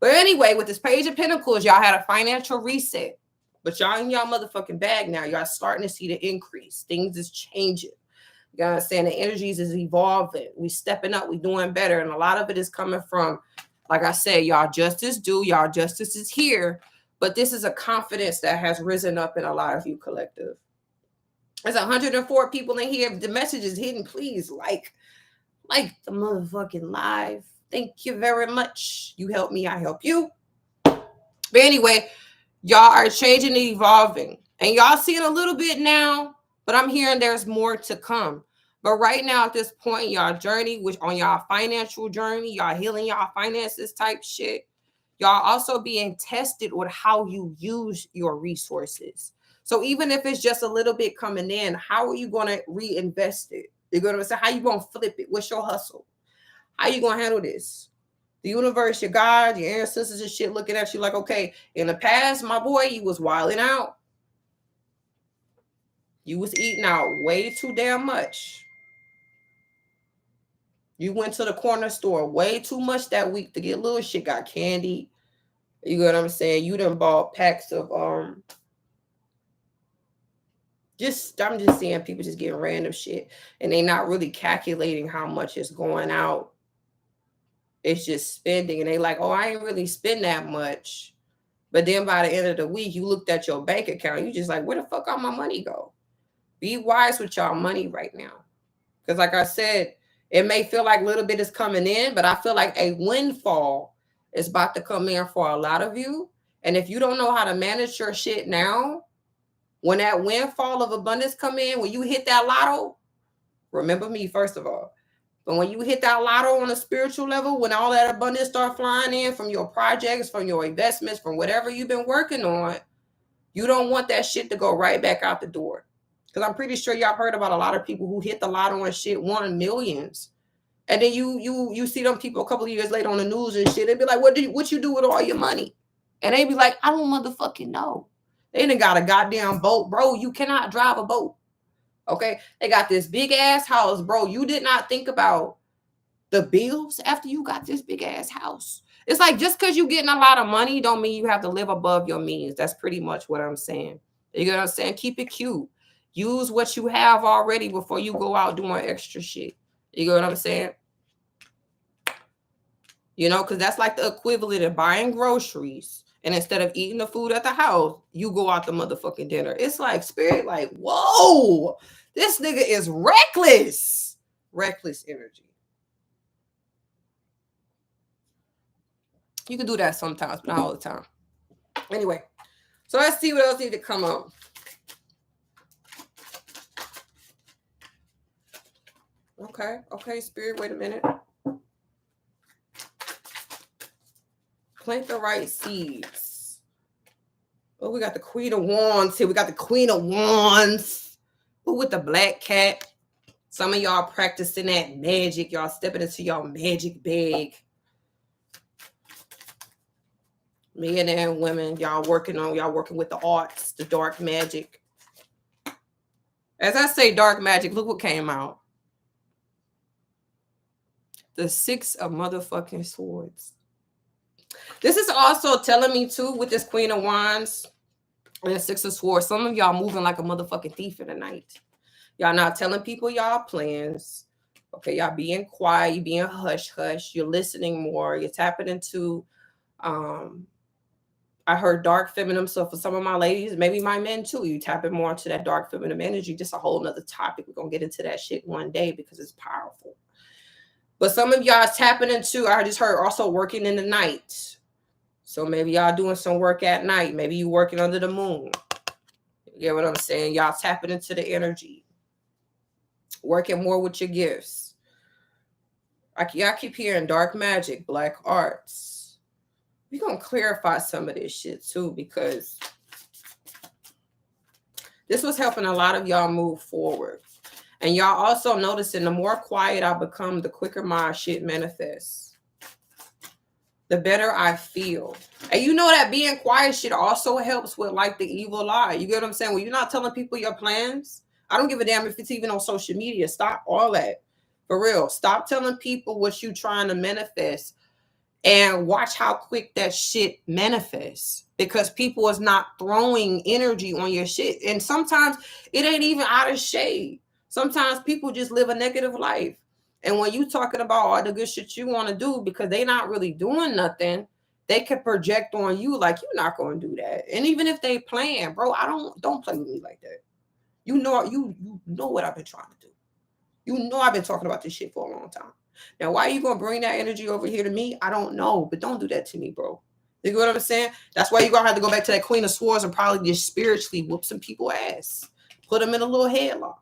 But anyway, with this Page of Pentacles, y'all had a financial reset. But y'all in y'all motherfucking bag now. Y'all starting to see the increase. Things is changing. You know what I'm saying? The energies is evolving. We stepping up. We doing better. And a lot of it is coming from, like I said, y'all justice due. Y'all justice is here. But this is a confidence that has risen up in a lot of you collective. There's 104 people in here. If the message is hidden, please like the motherfucking live. Thank you very much. You help me, I help you. But anyway, y'all are changing and evolving. And y'all seeing a little bit now, but I'm hearing there's more to come. But right now, at this point, y'all journey, which on y'all financial journey, y'all healing y'all finances type shit, y'all also being tested with how you use your resources. So even if it's just a little bit coming in, how are you going to reinvest it? You're going to say, how you going to flip it? What's your hustle? How you going to handle this? The universe, your God, your ancestors and shit looking at you like, okay, in the past, my boy, you was wilding out. You was eating out way too damn much. You went to the corner store way too much that week to get little shit, got candy. You know what I'm saying? You done bought packs of I'm just seeing people just getting random shit, and they not really calculating how much is going out. It's just spending, and they like, oh, I ain't really spend that much. But then by the end of the week, you looked at your bank account, you just like, where the fuck all my money go? Be wise with y'all money right now. Because like I said, it may feel like a little bit is coming in, but I feel like a windfall is about to come in for a lot of you. And if you don't know how to manage your shit now, when that windfall of abundance come in, when you hit that lotto, remember me first of all. But when you hit that lotto on a spiritual level, when all that abundance start flying in from your projects, from your investments, from whatever you've been working on, you don't want that shit to go right back out the door. Because I'm pretty sure y'all heard about a lot of people who hit the lotto and shit won millions. And then you see them people a couple of years later on the news and shit. They be like, what you do with all your money? And they be like, I don't motherfucking know. They done got a goddamn boat. Bro, you cannot drive a boat. Okay? They got this big ass house. Bro, you did not think about the bills after you got this big ass house. It's like, just because you getting a lot of money don't mean you have to live above your means. That's pretty much what I'm saying. You know what I'm saying? Keep it cute. Use what you have already before you go out doing extra shit. You know what I'm saying? You know, because that's like the equivalent of buying groceries. And instead of eating the food at the house, you go out to motherfucking dinner. It's like spirit, like, whoa, this nigga is reckless. Reckless energy. You can do that sometimes, but not all the time. Anyway, so let's see what else needs to come up. Okay, spirit, wait a minute. Plant the right seeds. Oh, we got the Queen of Wands here. We got the Queen of Wands. Ooh, with the black cat. Some of y'all practicing that magic. Y'all stepping into y'all magic bag. Men and women, y'all working with the arts, the dark magic. As I say dark magic, look what came out. The Six of motherfucking Swords. This is also telling me too, with this Queen of Wands and the Six of Swords, some of y'all moving like a motherfucking thief in the night. Y'all not telling people y'all plans. Okay, y'all being quiet, you being hush hush, you're listening more, you're tapping into I heard dark feminine. So for some of my ladies, maybe my men too, you tapping more into that dark feminine energy. Just a whole nother topic. We're gonna get into that shit one day because it's powerful. But some of y'all tapping into, I just heard also working in the night. So maybe y'all doing some work at night. Maybe you working under the moon. You get what I'm saying? Y'all tapping into the energy. Working more with your gifts. I keep hearing dark magic, black arts. We're going to clarify some of this shit too, because this was helping a lot of y'all move forward. And y'all also noticing the more quiet I become, the quicker my shit manifests. The better I feel. And you know that being quiet shit also helps with like the evil eye. You get what I'm saying? When you're not telling people your plans, I don't give a damn if it's even on social media. Stop all that. For real. Stop telling people what you trying to manifest and watch how quick that shit manifests, because people is not throwing energy on your shit. And sometimes it ain't even out of shade. Sometimes people just live a negative life. And when you talking about all the good shit you want to do, because they not really doing nothing, they can project on you like you're not going to do that. And even if they plan, bro, don't play with me like that. You know what I've been trying to do. You know I've been talking about this shit for a long time. Now, why are you going to bring that energy over here to me? I don't know, but don't do that to me, bro. You get what I'm saying? That's why you're going to have to go back to that Queen of Swords and probably just spiritually whoop some people ass. Put them in a little headlock.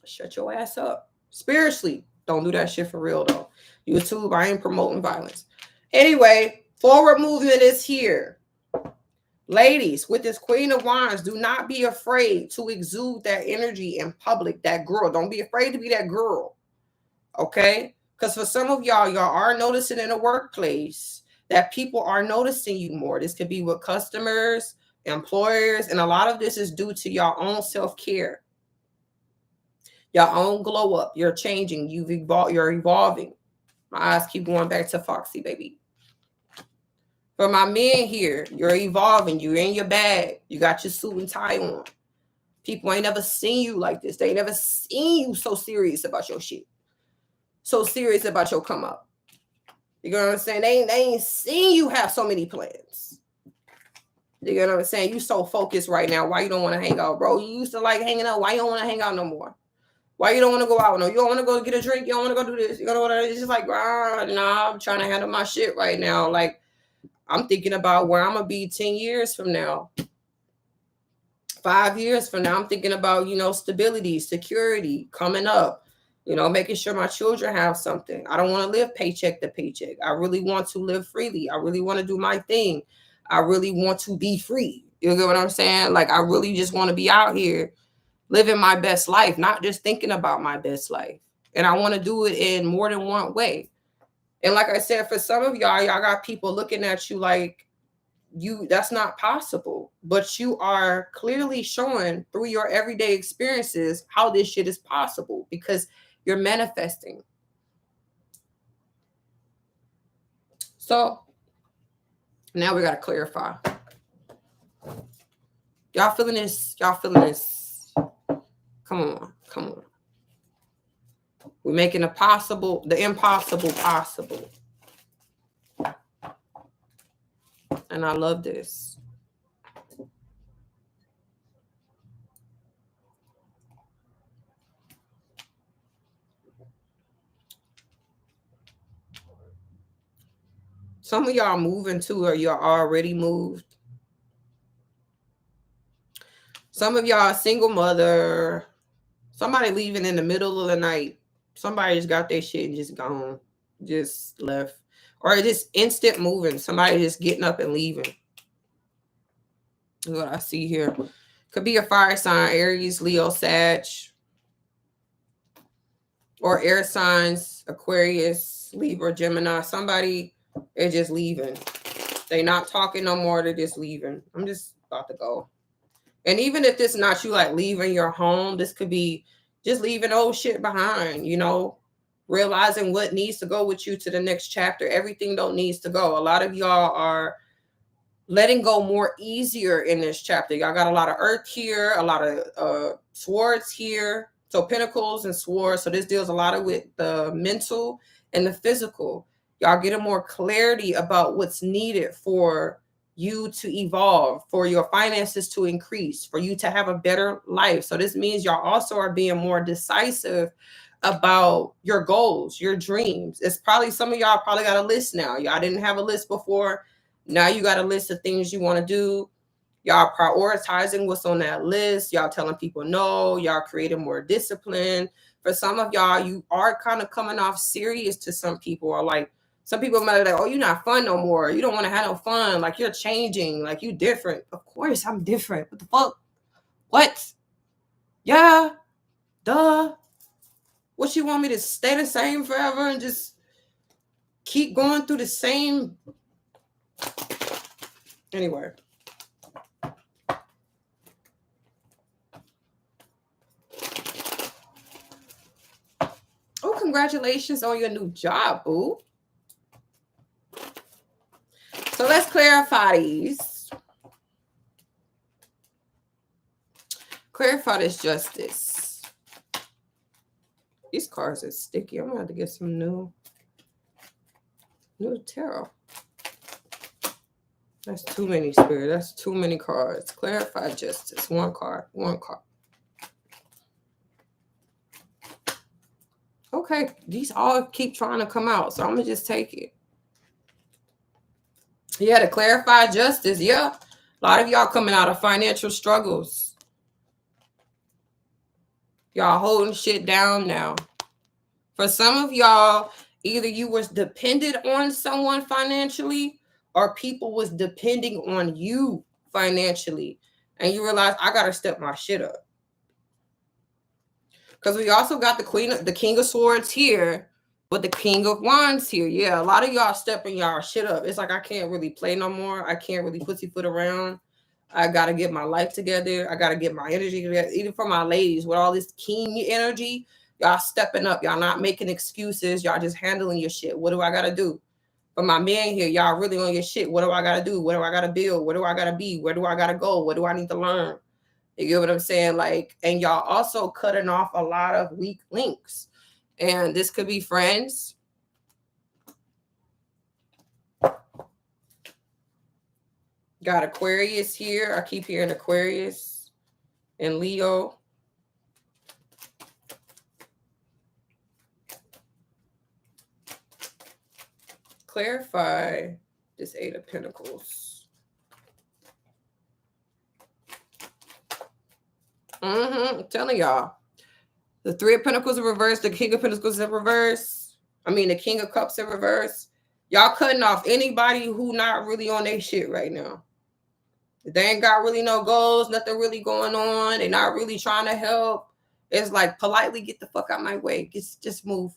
Shut your ass up. Spiritually, don't do that shit for real, though. YouTube, I ain't promoting violence. Anyway, forward movement is here. Ladies, with this Queen of Wands, do not be afraid to exude that energy in public, that girl. Don't be afraid to be that girl, okay? Because for some of y'all are noticing in the workplace that people are noticing you more. This could be with customers, employers, and a lot of this is due to your own self-care, your own glow up. You're changing. You're evolving. My eyes keep going back to Foxy, baby. For my men here, you're evolving. You're in your bag. You got your suit and tie on. People ain't never seen you like this. They ain't never seen you so serious about your shit. So serious about your come up. You know what I'm saying? They ain't seen you have so many plans. You know what I'm saying? You so focused right now. Why you don't want to hang out, bro? You used to like hanging out. Why you don't want to hang out no more? Why you don't want to go out? No, you don't want to go get a drink. You don't want to go do this. You don't want to. It's just like, nah, I'm trying to handle my shit right now. Like, I'm thinking about where I'm going to be 10 years from now. 5 years from now, I'm thinking about, stability, security coming up, making sure my children have something. I don't want to live paycheck to paycheck. I really want to live freely. I really want to do my thing. I really want to be free. You get what I'm saying? Like, I really just want to be out here living my best life, not just thinking about my best life. And I want to do it in more than one way. And like I said, for some of y'all got people looking at you like that's not possible. But you are clearly showing through your everyday experiences how this shit is possible, because you're manifesting. So now we got to clarify. Y'all feeling this? Y'all feeling this? Come on. We're making the impossible possible. And I love this. Some of y'all moving too, or you're already moved. Some of y'all single mother. Somebody leaving in the middle of the night. Somebody just got their shit and just gone. Just left. or just instant moving. Somebody just getting up and leaving. What I see here. Could be a fire sign, Aries, Leo, Sag, or air signs, Aquarius, Libra, Gemini. Somebody is just leaving. They not talking no more. They're just leaving. I'm just about to go. And even if this not you like leaving your home, this could be just leaving old shit behind, you know, realizing what needs to go with you to the next chapter. Everything don't needs to go. A lot of y'all are letting go more easier in this chapter. Y'all got a lot of earth here, a lot of swords here. So pentacles and swords. So this deals a lot of with the mental and the physical. Y'all getting more clarity about what's needed for you to evolve, for your finances to increase, for you to have a better life. So this means y'all also are being more decisive about your goals, your dreams. It's probably some of y'all probably got a list now. Y'all didn't have a list before. Now you got a list of things you want to do. Y'all prioritizing what's on that list. Y'all telling people no. Y'all creating more discipline. For some of y'all, you are kind of coming off serious to some people, or like some people might be like, oh, you're not fun no more. You don't want to have no fun. Like you're changing. Like you different. Of course I'm different. What the fuck? What? Yeah. Duh. What, you want me to stay the same forever and just keep going through the same? Anyway. Oh, congratulations on your new job, boo. So let's clarify these. Clarify this justice. These cards are sticky. I'm gonna have to get some new tarot. That's too many, Spirit. That's too many cards. Clarify justice. One card. Okay, these all keep trying to come out, so I'm gonna just take it. Yeah, to clarify justice. Yeah, a lot of y'all coming out of financial struggles. Y'all holding shit down now. For some of y'all, either you was dependent on someone financially, or people was depending on you financially, and you realize I gotta step my shit up. Because we also got the King of Swords here, but the King of Wands here. Yeah, a lot of y'all stepping y'all shit up. It's like I can't really play no more. I can't really pussyfoot around. I gotta get my life together. I gotta get my energy together. Even for my ladies, with all this king energy, y'all stepping up. Y'all not making excuses. Y'all just handling your shit. What do I gotta do? For my man here, y'all really on your shit. What do I gotta do? What do I gotta build? What do I gotta be? Where do I gotta go? What do I need to learn? You get what I'm saying? Like, and y'all also cutting off a lot of weak links. And this could be friends. Got Aquarius here. I keep hearing Aquarius and Leo. Clarify this Eight of Pentacles. I'm telling y'all. The Three of Pentacles in reverse. The King of Pentacles in reverse. I mean, the King of Cups in reverse. Y'all cutting off anybody who not really on their shit right now. They ain't got really no goals. Nothing really going on. They're not really trying to help. It's like, politely get the fuck out my way. Just move.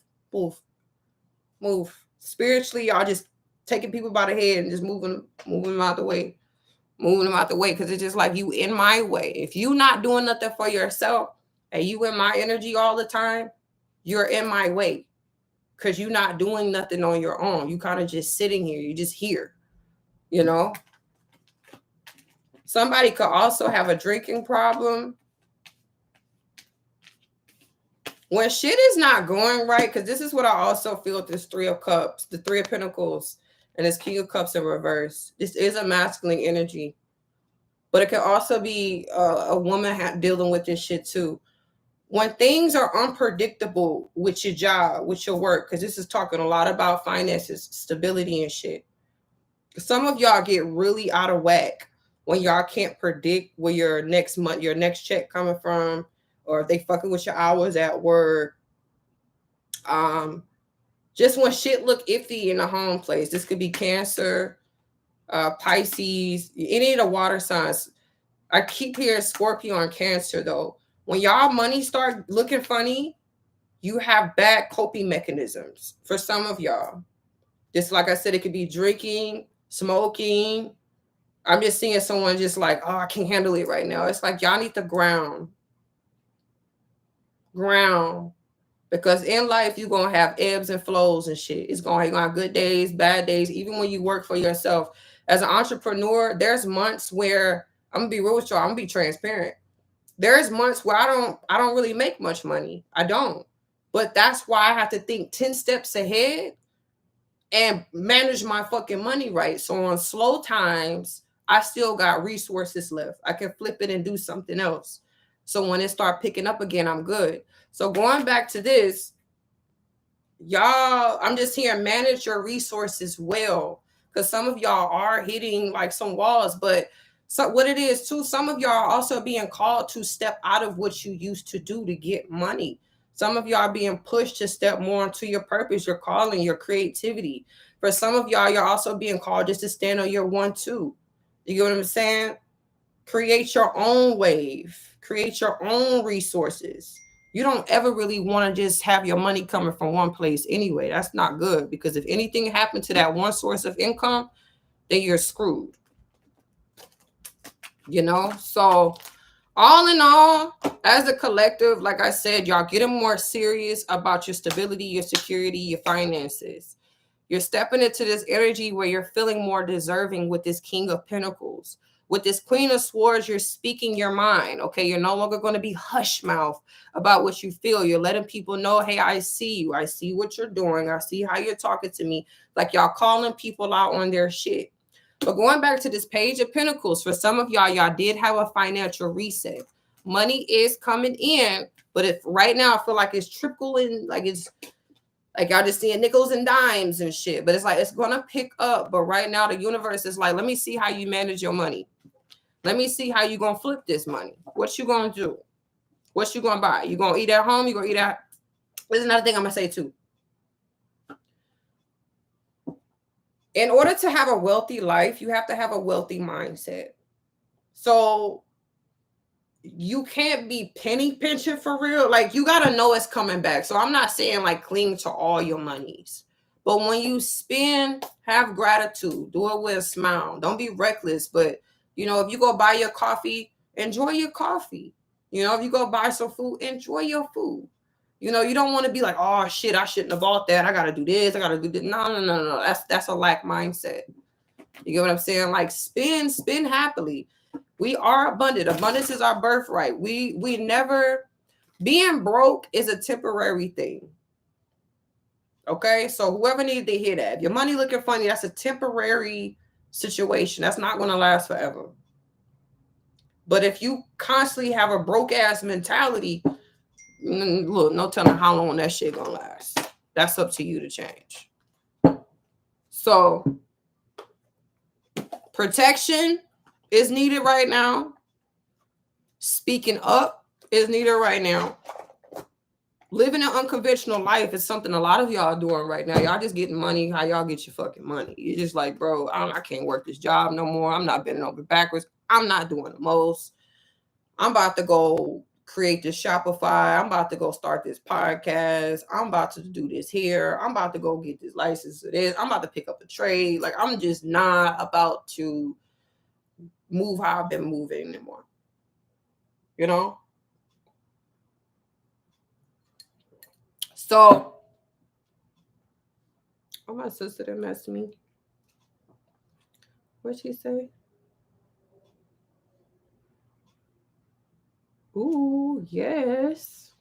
Spiritually, y'all just taking people by the head and just moving them out the way. Moving them out the way, because it's just like, you in my way. If you not doing nothing for yourself and you in my energy all the time, you're in my way, because you're not doing nothing on your own. You kind of just sitting here. You just here, you know. Somebody could also have a drinking problem. When shit is not going right, because this is what I also feel with this Three of Cups, the Three of Pentacles, and this King of Cups in reverse. This is a masculine energy. But it can also be a woman dealing with this shit too. When things are unpredictable with your job, with your work, because this is talking a lot about finances, stability and shit. Some of y'all get really out of whack when y'all can't predict where your next check coming from, or if they fucking with your hours at work. Just when shit look iffy in the home place. This could be Cancer, Pisces, any of the water signs. I keep hearing Scorpio and Cancer though. When y'all money start looking funny, you have bad coping mechanisms for some of y'all. Just like I said, it could be drinking, smoking. I'm just seeing someone just like, oh, I can't handle it right now. It's like y'all need to ground. Because in life, you're going to have ebbs and flows and shit. You're going to have good days, bad days, even when you work for yourself. As an entrepreneur, there's months where, I'm going to be real with y'all, I'm going to be transparent. There's months where I don't really make much money. I don't. But that's why I have to think 10 steps ahead and manage my fucking money right. So on slow times, I still got resources left. I can flip it and do something else. So when it start picking up again, I'm good. So going back to this, y'all, I'm just here, manage your resources well. Because some of y'all are hitting like some walls, but so what it is too, some of y'all are also being called to step out of what you used to do to get money. Some of y'all are being pushed to step more into your purpose, your calling, your creativity. For some of y'all, you're also being called just to stand on your 1-2. You get what I'm saying? Create your own wave, create your own resources. You don't ever really want to just have your money coming from one place anyway. That's not good, because if anything happened to that one source of income, then you're screwed. You know? So all in all, as a collective, like I said, y'all getting more serious about your stability, your security, your finances. You're stepping into this energy where you're feeling more deserving with this King of Pentacles. With this Queen of Swords, you're speaking your mind. Okay, you're no longer going to be hush mouth about what you feel. You're letting people know, hey, I see you. I see what you're doing. I see how you're talking to me. Like y'all calling people out on their shit. But going back to this Page of Pentacles, for some of y'all did have a financial reset. Money is coming in, but if right now I feel like it's trickling, like y'all just seeing nickels and dimes and shit. But it's like it's gonna pick up. But right now the universe is like, let me see how you manage your money. Let me see how you gonna flip this money. What you gonna do? What you gonna buy? You gonna eat at home? You gonna eat out? There's another thing I'm gonna say too. In order to have a wealthy life, you have to have a wealthy mindset. So you can't be penny pinching for real. Like you gotta know it's coming back. So I'm not saying like cling to all your monies. But when you spend, have gratitude. Do it with a smile. Don't be reckless. But you know, if you go buy your coffee, enjoy your coffee. You know, if you go buy some food, enjoy your food. You know, you don't want to be like, oh shit, I shouldn't have bought that. I gotta do this, I gotta do this. No. That's a lack mindset. You get what I'm saying? Like spend happily. We are abundant. Abundance is our birthright. We never, being broke is a temporary thing. Okay, so whoever needed to hear that, if your money looking funny, that's a temporary situation. That's not going to last forever. But if you constantly have a broke ass mentality, look, no telling how long that shit gonna last. That's up to you to change. So protection is needed right now. Speaking up is needed right now. Living an unconventional life is something a lot of y'all are doing right now. Y'all just getting money. How y'all get your fucking money? You're just like, bro, I can't work this job no more. I'm not bending over backwards. I'm not doing the most. I'm about to go create this Shopify. I'm about to go start this podcast. I'm about to do this here. I'm about to go get this license of this. I'm about to pick up a trade. Like, I'm just not about to move how I've been moving anymore. You know? So, oh, my sister that messed me. What'd she say? Ooh, yes.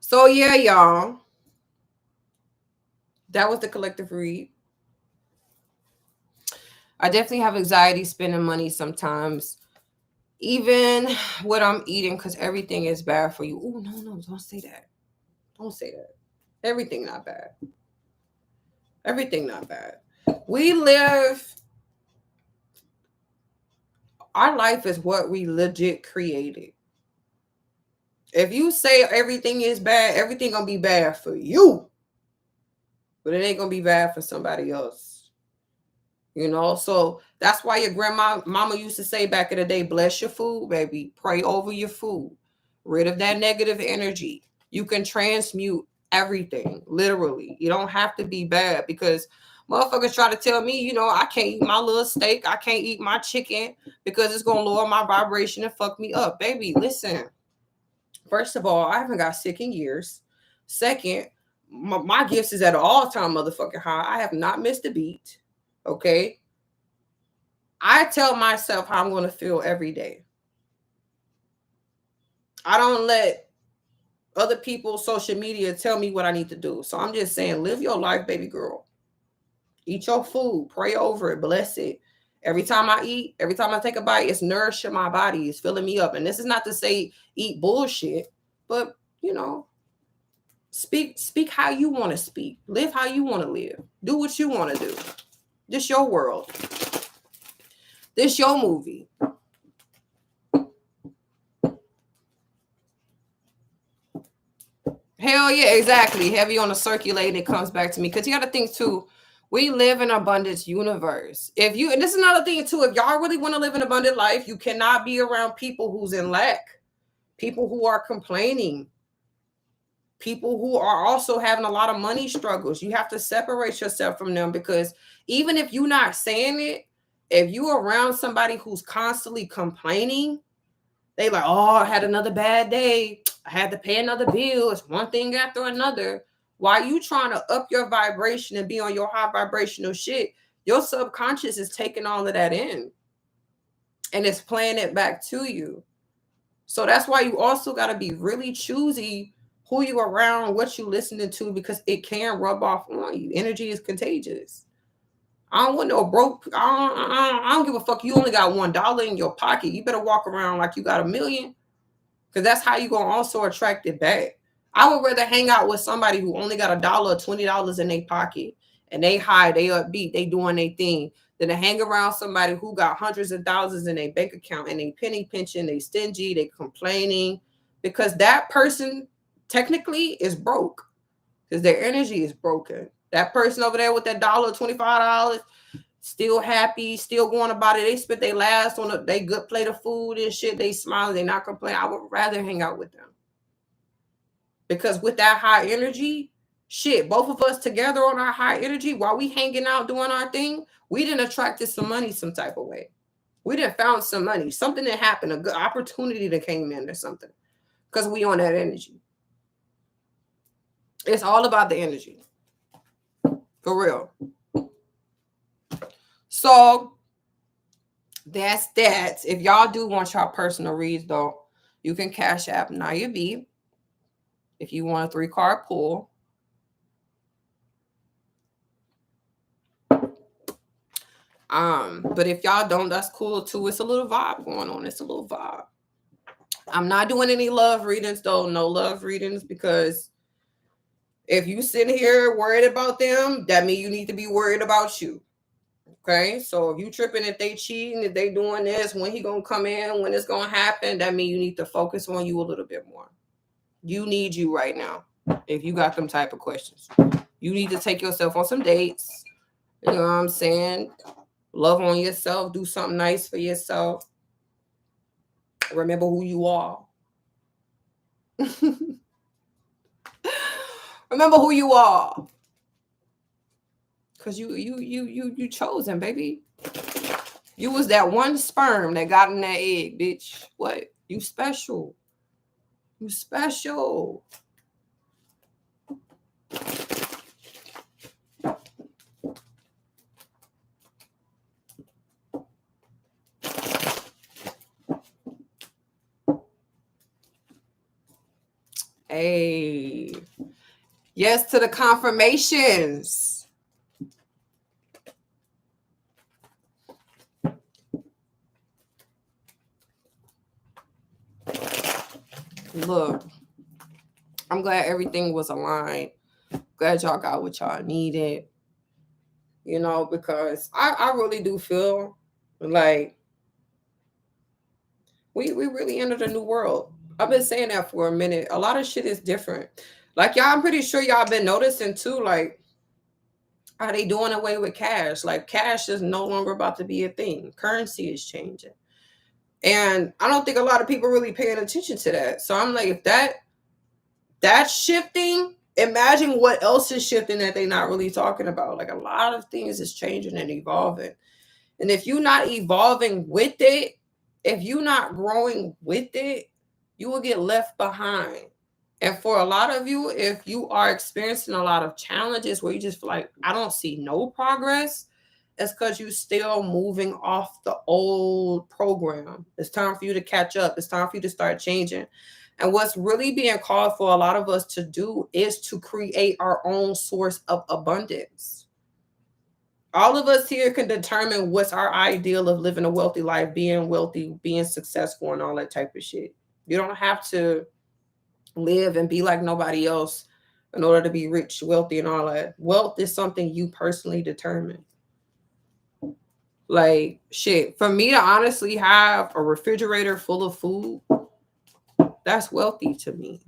So, yeah, y'all. That was the collective read. I definitely have anxiety spending money sometimes. Even what I'm eating, because everything is bad for you. Oh, no, don't say that. Don't say that. Everything not bad. Everything not bad. We live, our life is what we legit created. If you say everything is bad, everything gonna be bad for you, but it ain't gonna be bad for somebody else. So that's why your mama used to say back in the day, bless your food, baby. Pray over your food. Rid of that negative energy. You can transmute everything, literally. You don't have to be bad, because motherfuckers try to tell me, I can't eat my little steak. I can't eat my chicken because it's going to lower my vibration and fuck me up. Baby, listen. First of all, I haven't got sick in years. Second, my gifts is at an all-time motherfucking high. I have not missed a beat. Okay? I tell myself how I'm going to feel every day. I don't let other people's social media tell me what I need to do. So I'm just saying, live your life, baby girl. Eat your food. Pray over it. Bless it. Every time I eat, every time I take a bite, it's nourishing my body. It's filling me up. And this is not to say eat bullshit, but, speak how you want to speak. Live how you want to live. Do what you want to do. This your world. This your movie. Hell yeah, exactly. Heavy on the circulating, it comes back to me. Because you got to think too, we live in an abundance universe. And this is another thing too, if y'all really want to live an abundant life, you cannot be around people who's in lack, people who are complaining, people who are also having a lot of money struggles. You have to separate yourself from them, because even if you're not saying it, if you're around somebody who's constantly complaining, they like, oh, I had another bad day. I had to pay another bill. It's one thing after another. While you trying to up your vibration and be on your high vibrational shit, your subconscious is taking all of that in and it's playing it back to you. So that's why you also got to be really choosy who you around, what you listening to, because it can rub off on you. Energy is contagious. I don't want no broke. I don't give a fuck. You only got $1 in your pocket. You better walk around like you got $1 million, because that's how you gonna also attract it back. I would rather hang out with somebody who only got $1 or $20 in their pocket and they high, they upbeat, they doing their thing, than to hang around somebody who got hundreds of thousands in their bank account and they penny pinching, they stingy, they complaining, because that person technically is broke because their energy is broken. That person over there with that $1, $25, still happy, still going about it. They spent their last on they good plate of food and shit. They smiling, they not complaining. I would rather hang out with them, because with that high energy, shit, both of us together on our high energy, while we hanging out doing our thing, we didn't attracted some money some type of way. We didn't found some money, something that happened, a good opportunity that came in or something, because we on that energy. It's all about the energy. For real. So that's that. If y'all do want y'all personal reads, though, you can Cash App Naya B if you want a 3-card pull. But if y'all don't, that's cool too. It's a little vibe going on. It's a little vibe. I'm not doing any love readings, though. No love readings, because if you sit here worried about them, that means you need to be worried about you. Okay, so if you tripping, if they cheating, if they doing this, when he gonna come in, when it's gonna happen, that means you need to focus on you a little bit more. You need you right now. If you got them type of questions, you need to take yourself on some dates. You know what I'm saying? Love on yourself. Do something nice for yourself. Remember who you are. Remember who you are. Cause you chosen, baby. You was that one sperm that got in that egg, bitch. What? You special. You special. Hey. Yes to the confirmations. Look, I'm glad everything was aligned. Glad y'all got what y'all needed. Because I really do feel like we really entered a new world. I've been saying that for a minute. A lot of shit is different. Like y'all, I'm pretty sure y'all been noticing too, like, are they doing away with cash? Like cash is no longer about to be a thing. Currency is changing. And I don't think a lot of people really paying attention to that. So I'm like, if that's shifting, imagine what else is shifting that they're not really talking about. Like a lot of things is changing and evolving. And if you're not evolving with it, if you're not growing with it, you will get left behind. And for a lot of you, if you are experiencing a lot of challenges where you just feel like, I don't see no progress, it's because you're still moving off the old program. It's time for you to catch up. It's time for you to start changing. And what's really being called for a lot of us to do is to create our own source of abundance. All of us here can determine what's our ideal of living a wealthy, being successful, and all that type of shit. You don't have to live and be like nobody else in order to be rich, wealthy, and all that. Wealth is something you personally determine. Like, shit, for me to honestly have a refrigerator full of food, that's wealthy to me.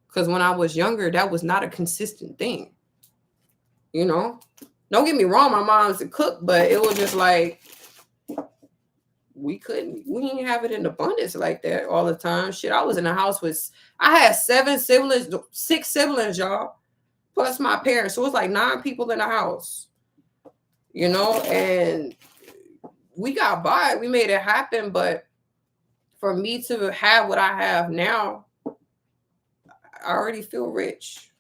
Because when I was younger, that was not a consistent thing. You know? Don't get me wrong, my mom's a cook, but it was just like, we didn't have it in abundance like that all the time. Shit, I was in the house I had 6 siblings, y'all, plus my parents. So it was like 9 people in the house, and we got by. We made it happen. But for me to have what I have now, I already feel rich.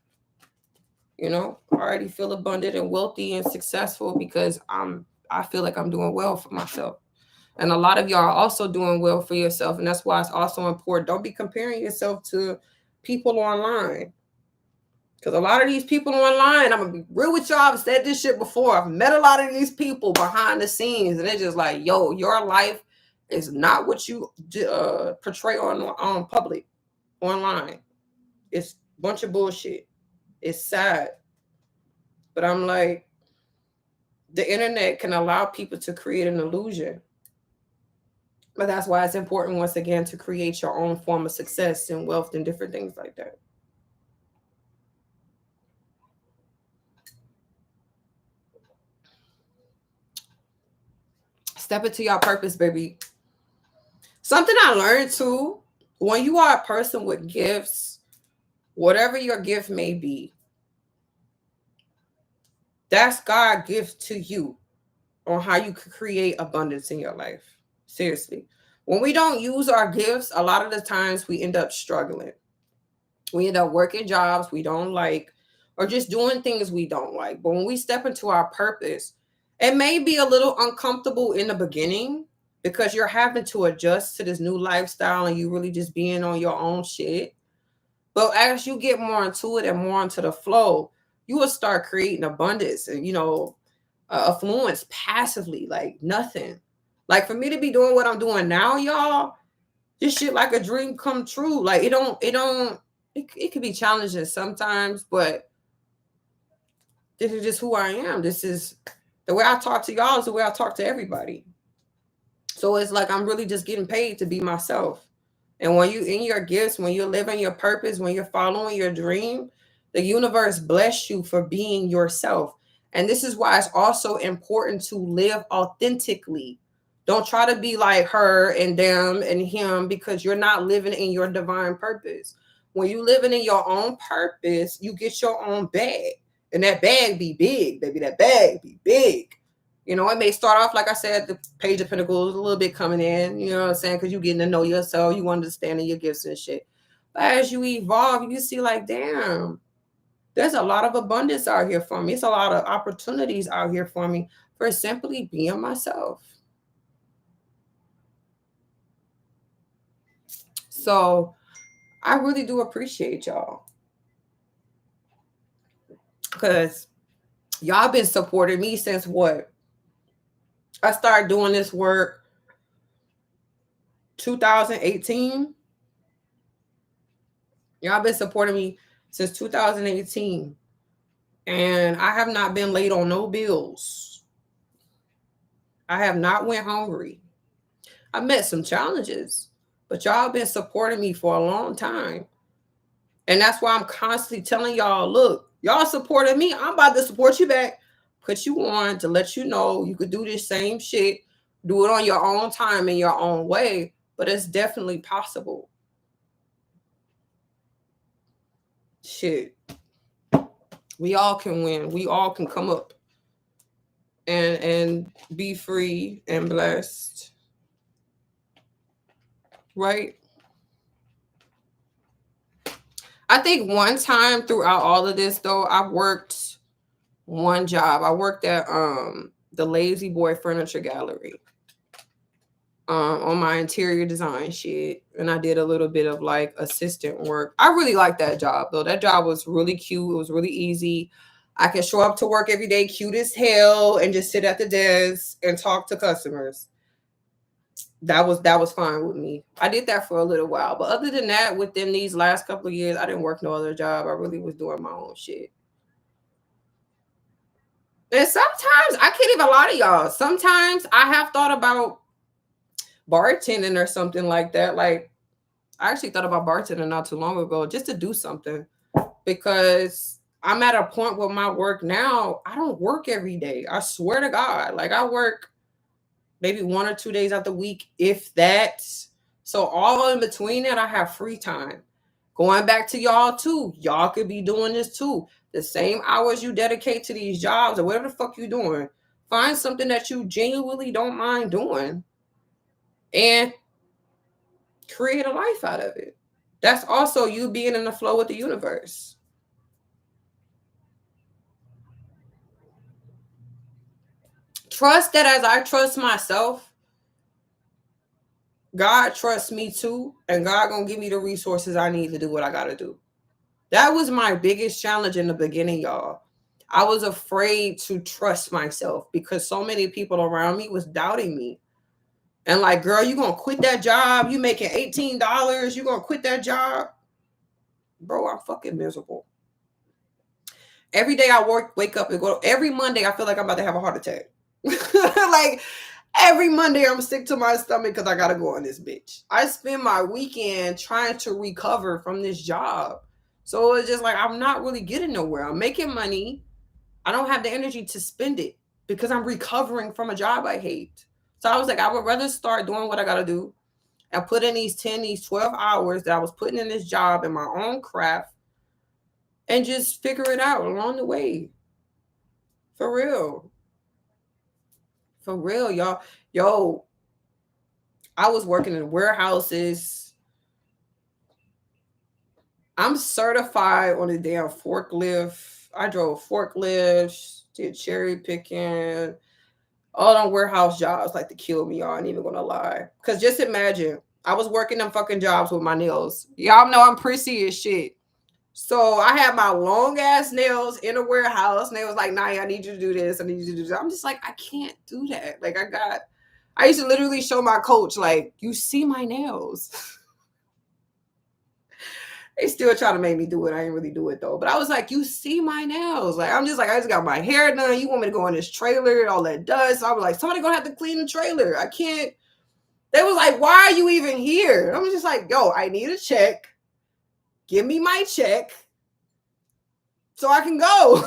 I already feel abundant and wealthy and successful because I feel like I'm doing well for myself. And a lot of y'all are also doing well for yourself. And that's why it's also important. Don't be comparing yourself to people online. Because a lot of these people online, I'm going to be real with y'all. I've said this shit before. I've met a lot of these people behind the scenes. And they're just like, yo, your life is not what you portray on public, online. It's a bunch of bullshit. It's sad. But I'm like, the internet can allow people to create an illusion. But that's why it's important, once again, to create your own form of success and wealth and different things like that. Step into your purpose, baby. Something I learned too, when you are a person with gifts, whatever your gift may be, that's God's gift to you on how you could create abundance in your life. Seriously. When we don't use our gifts, a lot of the times we end up struggling. We end up working jobs we don't like or just doing things we don't like. But when we step into our purpose, it may be a little uncomfortable in the beginning because you're having to adjust to this new lifestyle and you really just being on your own shit. But as you get more into it and more into the flow, you will start creating abundance and, affluence passively, like nothing. Like for me to be doing what I'm doing now, y'all, this shit like a dream come true. Like it could be challenging sometimes, but this is just who I am. This is the way I talk to y'all is the way I talk to everybody. So it's like I'm really just getting paid to be myself. And when you in your gifts, when you're living your purpose, when you're following your dream, the universe bless you for being yourself. And this is why it's also important to live authentically. Don't try to be like her and them and him because you're not living in your divine purpose. When you're living in your own purpose, you get your own bag. And that bag be big, baby. That bag be big. It may start off, like I said, the Page of Pentacles, a little bit coming in, you know what I'm saying? Because you're getting to know yourself, you understanding your gifts and shit. But as you evolve, you see like, damn, there's a lot of abundance out here for me. It's a lot of opportunities out here for me for simply being myself. So I really do appreciate y'all. Because y'all been supporting me since what? I started doing this work 2018. Y'all been supporting me since 2018. And I have not been late on no bills. I have not went hungry. I met some challenges, But y'all been supporting me for a long time. And that's why I'm constantly telling y'all, look, y'all supported me. I'm about to support you back. Put you on to let you know you could do this same shit. Do it on your own time in your own way. But it's definitely possible. Shit. We all can win. We all can come up and be free and blessed. Right? I think one time throughout all of this though, I worked one job. I worked at the Lazy Boy Furniture Gallery on my interior design shit, and I did a little bit of like assistant work. I really liked that job though. That job was really cute. It was really easy. I could show up to work every day, cute as hell, and just sit at the desk and talk to customers. That was fine with me. I did that for a little while, but other than that, within these last couple of years, I didn't work no other job. I really was doing my own shit. And sometimes I can't even lie to y'all. Sometimes I have thought about bartending or something like that. Like I actually thought about bartending not too long ago just to do something because I'm at a point with my work now. I don't work every day. I swear to God. Like I work maybe 1 or 2 days out the week, if that. So all in between that, I have free time. Going back to y'all too. Y'all could be doing this too. The same hours you dedicate to these jobs or whatever the fuck you doing. Find something that you genuinely don't mind doing and create a life out of it. That's also you being in the flow with the universe. Trust that as I trust myself, God trusts me too, and God gonna give me the resources I need to do what I gotta do. That was my biggest challenge in the beginning, y'all. I was afraid to trust myself because so many people around me was doubting me. And like, girl, you gonna quit that job? You making $18? You gonna quit that job? Bro, I'm fucking miserable. Every day I wake up and go. Every Monday I feel like I'm about to have a heart attack. Like every Monday I'm sick to my stomach because I gotta go on this bitch. I spend my weekend trying to recover from this job. So it's just like I'm not really getting nowhere. I'm making money. I don't have the energy to spend it because I'm recovering from a job I hate. So I was like, I would rather start doing what I gotta do and put in these 12 hours that I was putting in this job in my own craft and just figure it out along the way. For real. For real, y'all. Yo, I was working in warehouses. I'm certified on a damn forklift. I drove forklifts, did cherry picking. All them warehouse jobs like to kill me, y'all. I ain't even gonna lie. Cause just imagine, I was working them fucking jobs with my nails. Y'all know I'm prissy as shit. So I had my long ass nails in a warehouse, and they was like, "Nah, I need you to do this. I need you to do that." I'm just like, I can't do that. Like I used to literally show my coach, like, you see my nails. They still try to make me do it. I ain't really do it though. But I was like, you see my nails. Like, I'm just like, I just got my hair done. You want me to go in this trailer, all that dust. I was like, somebody gonna have to clean the trailer. I can't. They was like, why are you even here? I was just like, yo, I need a check. Give me my check so I can go.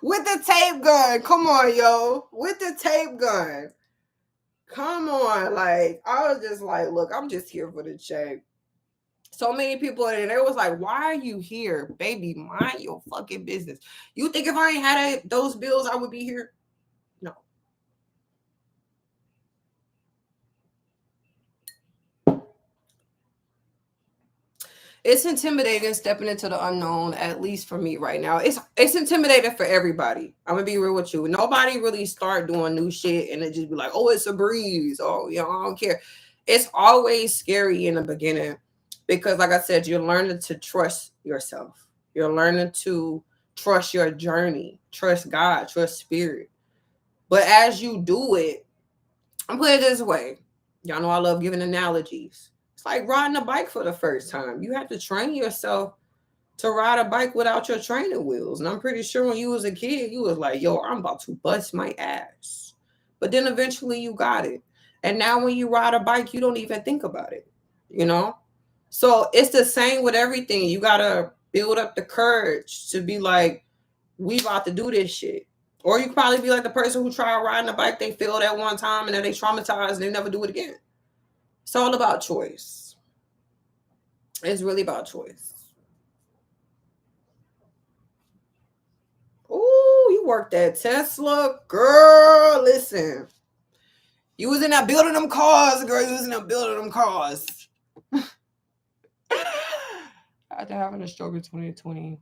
With the tape gun. Come on, yo. With the tape gun. Come on. Like, I was just like, look, I'm just here for the check. So many people in there, they was like, why are you here? Baby, mind your fucking business. You think if I ain't had those bills, I would be here? No. It's intimidating stepping into the unknown, at least for me right now. It's intimidating for everybody. I'm gonna be real with you. Nobody really start doing new shit and it just be like, oh, it's a breeze. Oh, you know, I don't care. It's always scary in the beginning because, like I said, you're learning to trust yourself. You're learning to trust your journey, trust God, trust spirit. But as you do it, I'm put it this way. Y'all know I love giving analogies. It's like riding a bike for the first time. You have to train yourself to ride a bike without your training wheels. And I'm pretty sure when you was a kid, you was like, yo, I'm about to bust my ass. But then eventually you got it. And now when you ride a bike, you don't even think about it, you know? So it's the same with everything. You gotta build up the courage to be like, we about to do this shit. Or you could probably be like the person who tried riding a bike, they failed at one time and then they traumatized and they never do it again. It's all about choice. It's really about choice. Ooh, you worked at Tesla, girl. Listen, you was in that building them cars, girl. You was in that building them cars. After having a stroke in 2020,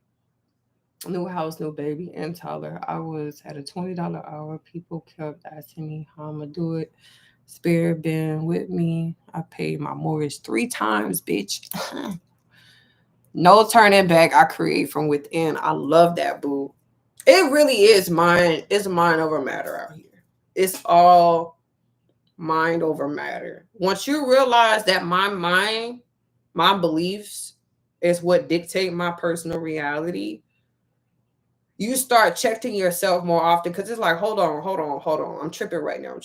new house, new baby, and toddler, I was at a $20 hour. People kept asking me how I'm gonna do it. Spirit been with me. I paid my mortgage 3 times, bitch. No turning back. I create from within. I love that, boo. It really is mind. It's mind over matter out here. It's all mind over matter. Once you realize that my mind, my beliefs is what dictate my personal reality, you start checking yourself more often because it's like, hold on. I'm tripping right now.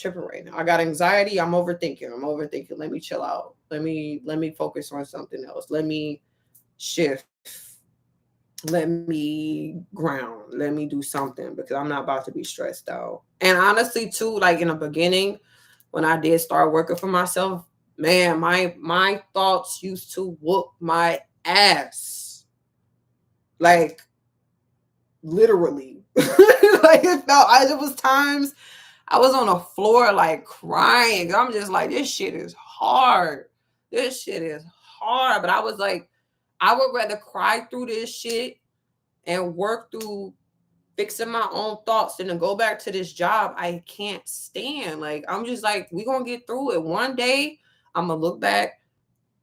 I got anxiety. I'm overthinking. Let me chill out. Let me focus on something else. Let me shift. Let me ground. Let me do something because I'm not about to be stressed out. And honestly, too, like in the beginning, when I did start working for myself, man, my thoughts used to whoop my ass. Like literally. Like it was times I was on the floor like crying. I'm just like, this shit is hard. This shit is hard. But I was like, I would rather cry through this shit and work through fixing my own thoughts than to go back to this job I can't stand. Like, I'm just like, we gonna get through it. One day I'm gonna look back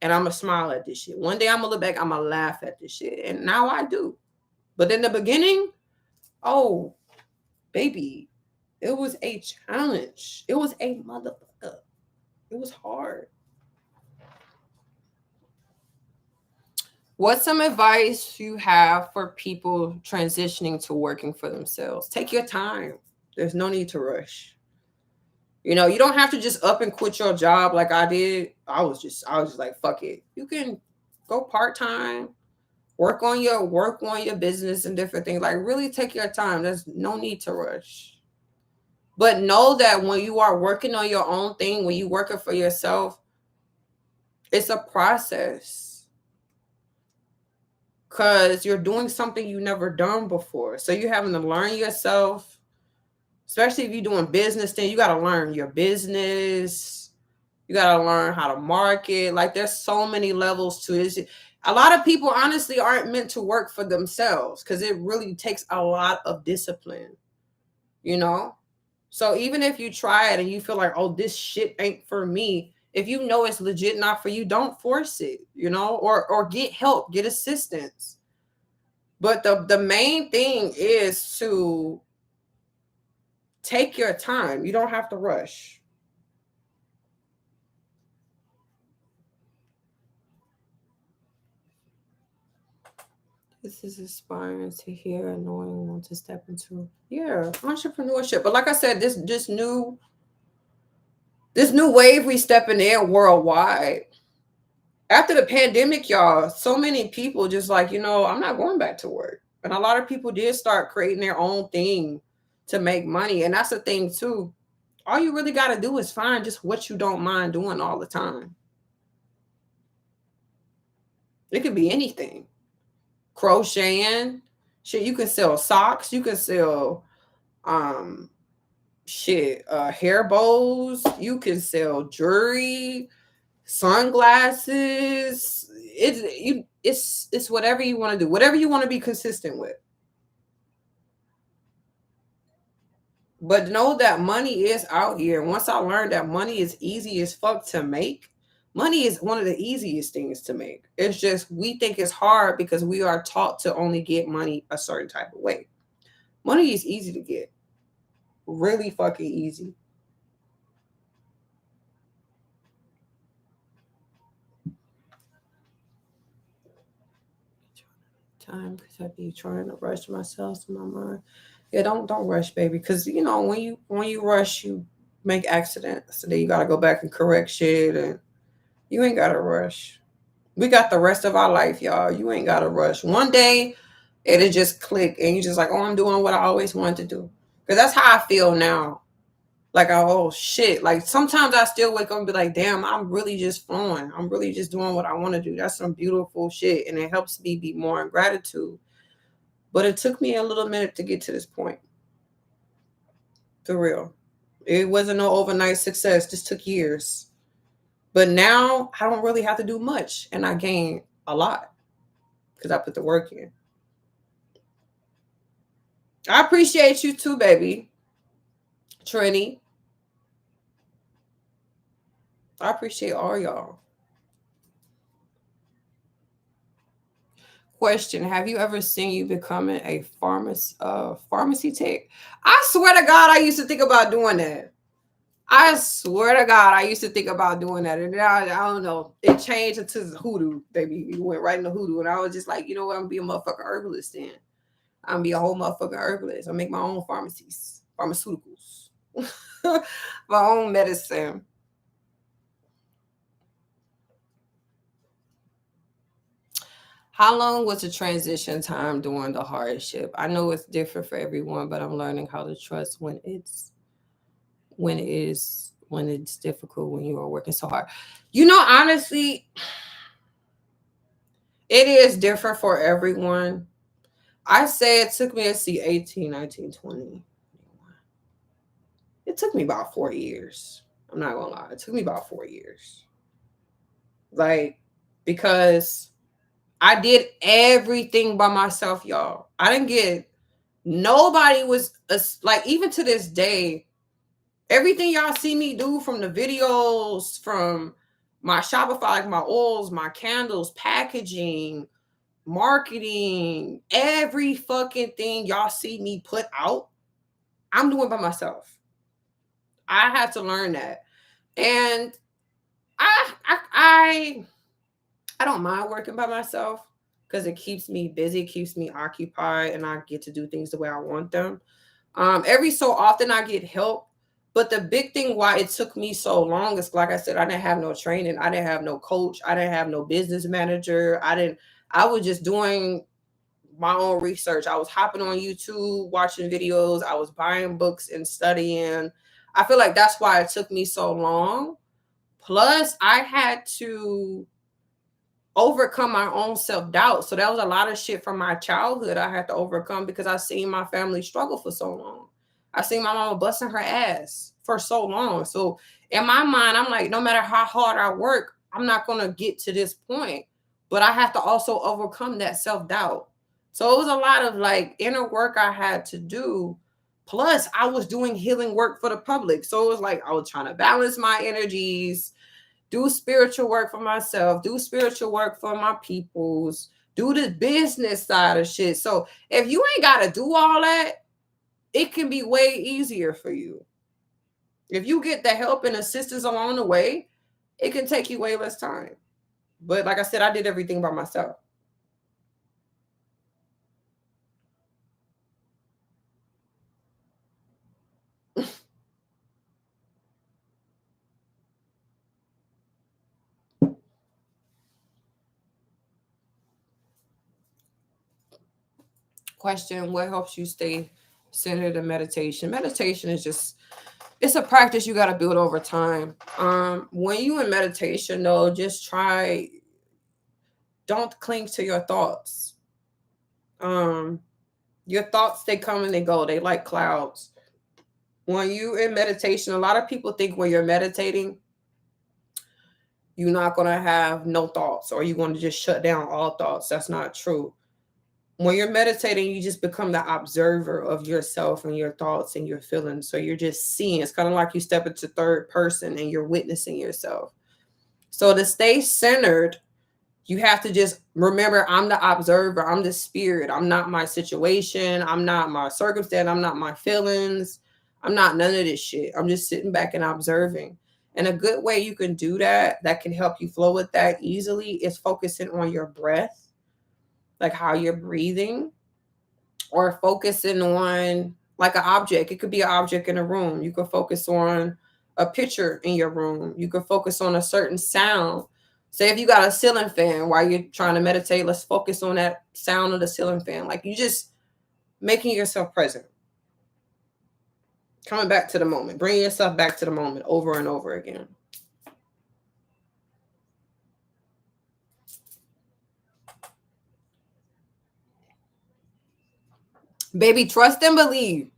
and I'm gonna smile at this shit. One day I'm gonna look back, I'm gonna laugh at this shit. And now I do. But in the beginning, oh, baby, it was a challenge. It was a motherfucker. It was hard. What's some advice you have for people transitioning to working for themselves? Take your time. There's no need to rush. You know, you don't have to just up and quit your job like I did. I was just like, fuck it. You can go part-time, work on your business and different things. Like really take your time. There's no need to rush. But know that when you are working on your own thing, when you working for yourself, it's a process. Cause you're doing something you never done before. So you're having to learn yourself, especially if you're doing business, then you got to learn your business. You got to learn how to market. Like there's so many levels to it. A lot of people honestly aren't meant to work for themselves because it really takes a lot of discipline, you know? So even if you try it and you feel like, oh, this shit ain't for me, if you know it's legit not for you, don't force it, you know, or get help, get assistance. But the main thing is to take your time. You don't have to rush. This is inspiring to hear and knowing want to step into entrepreneurship. But like I said, this new wave we stepping in worldwide. After the pandemic, y'all, so many people just like, I'm not going back to work. And a lot of people did start creating their own thing to make money. And that's the thing too. All you really got to do is find just what you don't mind doing all the time. It could be anything. Crocheting, shit, you can sell socks, you can sell um hair bows, you can sell jewelry, sunglasses. It's whatever you want to do, whatever you want to be consistent with. But know that money is out here. Once I learned that money is easy as fuck to make, money is one of the easiest things to make. It's just we think it's hard because we are taught to only get money a certain type of way. Money is easy to get. Really fucking easy. Time because I be trying to rush myself to my mind. Yeah, don't rush, baby. Because when you rush, make accidents. So then you gotta go back and correct shit, and you ain't gotta rush. We got the rest of our life, y'all. You ain't gotta rush. One day it'll just click and you just like, oh, I'm doing what I always wanted to do. Because that's how I feel now. Like, oh shit. Like sometimes I still wake up and be like, damn, I'm really just flowing. I'm really just doing what I want to do. That's some beautiful shit. And it helps me be more in gratitude. But it took me a little minute to get to this point. For real. It wasn't no overnight success. This took years. But now I don't really have to do much. And I gain a lot because I put the work in. I appreciate you too, baby. Trini. I appreciate all y'all. Question: have you ever seen you becoming a pharmacy tech? I swear to God, I used to think about doing that. I swear to God, I used to think about doing that, and I don't know. It changed into hoodoo, baby. We went right into hoodoo, and I was just like, you know what? I'm gonna be a motherfucking herbalist then. I'm gonna be a whole motherfucking herbalist. I'll make my own pharmacies, pharmaceuticals, my own medicine. How long was the transition time during the hardship? I know it's different for everyone, but I'm learning how to trust when it's difficult when you are working so hard. You know, honestly, it is different for everyone. I say it took me to see 18, 19, 20. It took me about 4 years. I'm not gonna lie. It took me about 4 years. Like, because I did everything by myself, y'all. I didn't get nobody was like, even to this day, everything y'all see me do, from the videos, from my Shopify, like my oils, my candles, packaging, marketing, every fucking thing y'all see me put out, I'm doing by myself. I had to learn that. And I don't mind working by myself because it keeps me busy, keeps me occupied, and I get to do things the way I want them. Every so often I get help, but the big thing why it took me so long is, like I said, I didn't have no training, I didn't have no coach, I didn't have no business manager. I was just doing my own research. I was hopping on YouTube, watching videos, I was buying books and studying. I feel like that's why it took me so long. Plus, I had to overcome my own self-doubt. So that was a lot of shit from my childhood I had to overcome because I seen my family struggle for so long. I seen my mama busting her ass for so long. So in my mind, I'm like, no matter how hard I work, I'm not gonna get to this point. But I have to also overcome that self-doubt. So it was a lot of like inner work I had to do. Plus, I was doing healing work for the public. So it was like I was trying to balance my energies, do spiritual work for myself, do spiritual work for my peoples, do the business side of shit. So if you ain't got to do all that, it can be way easier for you. If you get the help and assistance along the way, it can take you way less time. But like I said, I did everything by myself. Question: what helps you stay centered in meditation? Meditation is just, it's a practice you got to build over time. When you in meditation though, just try, don't cling to your thoughts. Um, your thoughts, they come and they go. They like clouds. When you in meditation, a lot of people think when you're meditating, you're not gonna have no thoughts or you're gonna just shut down all thoughts. That's not true. When you're meditating, you just become the observer of yourself and your thoughts and your feelings. So you're just seeing. It's kind of like you step into third person and you're witnessing yourself. So to stay centered, you have to just remember, I'm the observer, I'm the spirit, I'm not my situation, I'm not my circumstance, I'm not my feelings, I'm not none of this shit. I'm just sitting back and observing. And a good way you can do that, that can help you flow with that easily, is focusing on your breath, like how you're breathing, or focusing on like an object. It could be an object in a room. You could focus on a picture in your room. You can focus on a certain sound. Say if you got a ceiling fan while you're trying to meditate, let's focus on that sound of the ceiling fan. Like you just making yourself present. Coming back to the moment. Bring yourself back to the moment over and over again. Baby, trust and believe.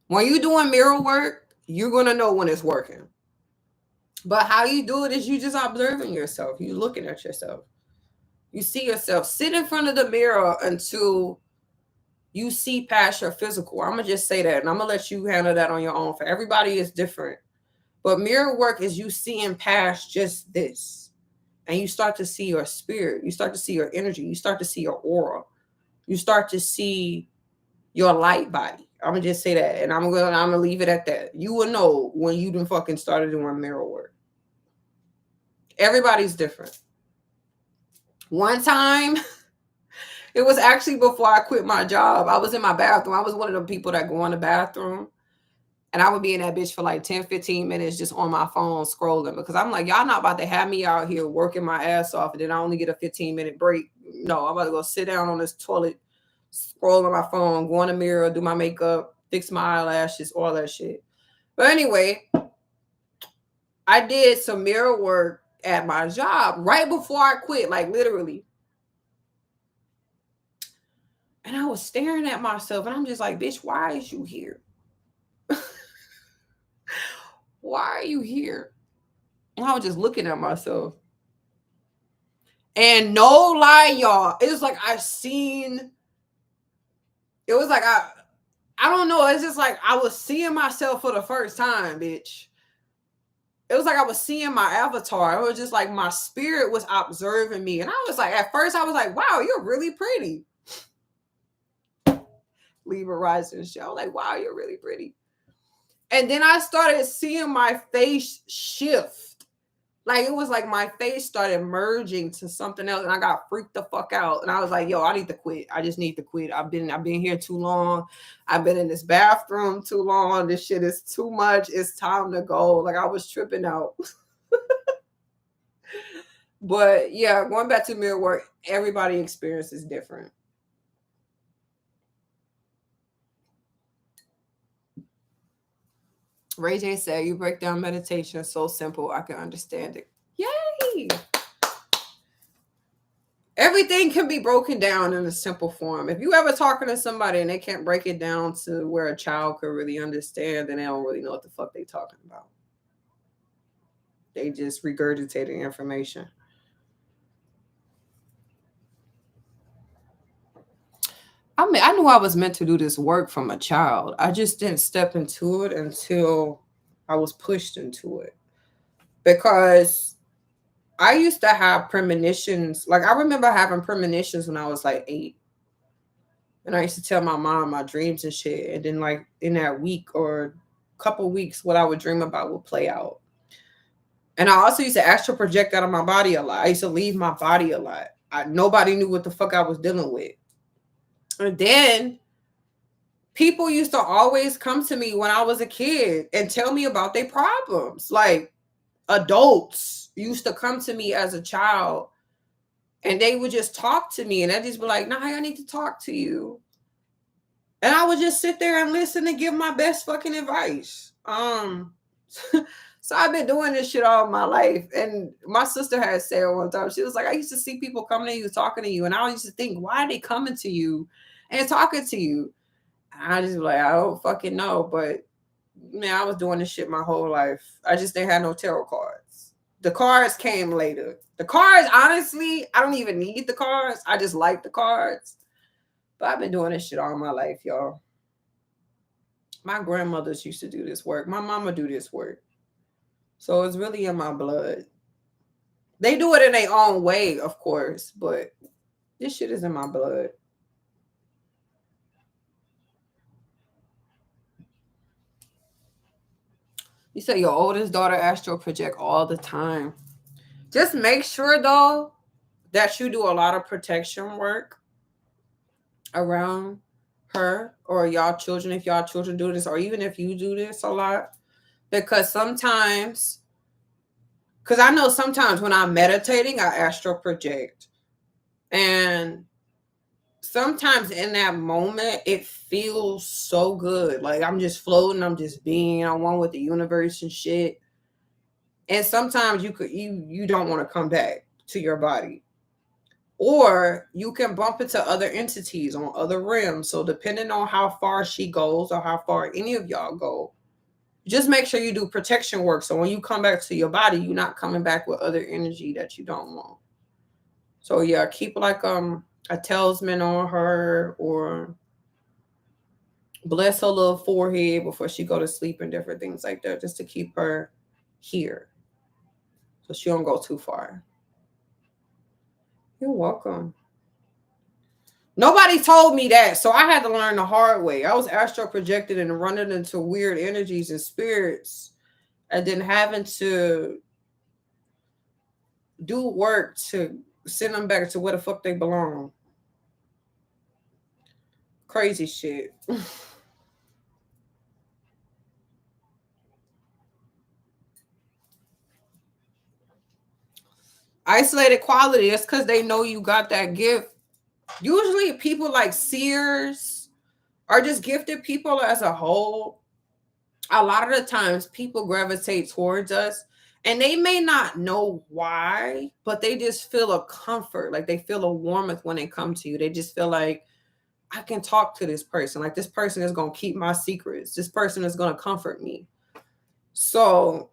When you're doing mirror work, you're going to know when it's working. But how you do it is you just observing yourself. You looking at yourself. You see yourself. Sit in front of the mirror until you see past your physical. I'm going to just say that. And I'm going to let you handle that on your own. For everybody is different. But mirror work is you seeing past just this. And you start to see your spirit. You start to see your energy. You start to see your aura. You start to see your light body. I'm gonna just say that, and I'm gonna leave it at that. You will know when you done fucking started doing mirror work. Everybody's different. One time, it was actually before I quit my job. I was in my bathroom. I was one of the people that go in the bathroom, and I would be in that bitch for like 10, 15 minutes just on my phone scrolling because I'm like, y'all not about to have me out here working my ass off, and then I only get a 15-minute break. No, I'm about to go sit down on this toilet, scroll on my phone, go in the mirror, do my makeup, fix my eyelashes, all that shit. But anyway, I did some mirror work at my job right before I quit, like literally. And I was staring at myself and I'm just like, bitch, why is you here? Why are you here? And I was just looking at myself. And no lie, y'all, it was like I don't know. It's just like I was seeing myself for the first time, bitch. It was like I was seeing my avatar. It was just like my spirit was observing me. And I was like, at first I was like, wow, you're really pretty. Libra rising shit. I was like, wow, you're really pretty. And then I started seeing my face shift. Like it was like my face started merging to something else, and I got freaked the fuck out. And I was like, "Yo, I need to quit. I just need to quit. I've been here too long. I've been in this bathroom too long. This shit is too much. It's time to go." Like I was tripping out. But yeah, going back to mirror work, everybody experience is different. Ray J said, "You break down meditation so simple, I can understand it." Yay! Everything can be broken down in a simple form. If you ever talking to somebody and they can't break it down to where a child could really understand, then they don't really know what the fuck they talking about. They just regurgitating information. I mean, I knew I was meant to do this work from a child. I just didn't step into it until I was pushed into it. Because I used to have premonitions. Like I remember having premonitions when I was like 8. And I used to tell my mom my dreams and shit. And then like in that week or couple weeks, what I would dream about would play out. And I also used to astral project out of my body a lot. I used to leave my body a lot. Nobody knew what the fuck I was dealing with. And then people used to always come to me when I was a kid and tell me about their problems. Like adults used to come to me as a child and they would just talk to me and I'd just be like, nah, I need to talk to you. And I would just sit there and listen and give my best fucking advice. So I've been doing this shit all my life. And my sister had said one time, she was like, I used to see people coming to you, talking to you. And I used to think, why are they coming to you and talking to you? And I just be like, I don't fucking know. But man, I was doing this shit my whole life. I just didn't have no tarot cards. The cards came later. The cards, honestly, I don't even need the cards. I just like the cards. But I've been doing this shit all my life, y'all. My grandmothers used to do this work. My mama do this work. So it's really in my blood. They do it in their own way, of course, but this shit is in my blood. You say your oldest daughter astral project all the time. Just make sure though that you do a lot of protection work around her or y'all children, if y'all children do this, or even if you do this a lot. Because sometimes, because I know sometimes when I'm meditating, I astral project. And sometimes in that moment, it feels so good. Like I'm just floating, I'm just being on one with the universe and shit. And sometimes you don't want to come back to your body. Or you can bump into other entities on other realms. So depending on how far she goes or how far any of y'all go, just make sure you do protection work. So when you come back to your body, you're not coming back with other energy that you don't want. So yeah, keep like a talisman on her, or bless her little forehead before she go to sleep and different things like that, just to keep her here so she don't go too far. You're welcome. Nobody told me that, so I had to learn the hard way. I was astral projected and running into weird energies and spirits, and then having to do work to send them back to where the fuck they belong. Crazy shit. Isolated quality. It's because they know you got that gift. Usually, people like seers are just gifted people as a whole. A lot of the times, people gravitate towards us, and they may not know why, but they just feel a comfort. Like they feel a warmth when they come to you. They just feel like I can talk to this person. Like this person is going to keep my secrets. This person is going to comfort me. So,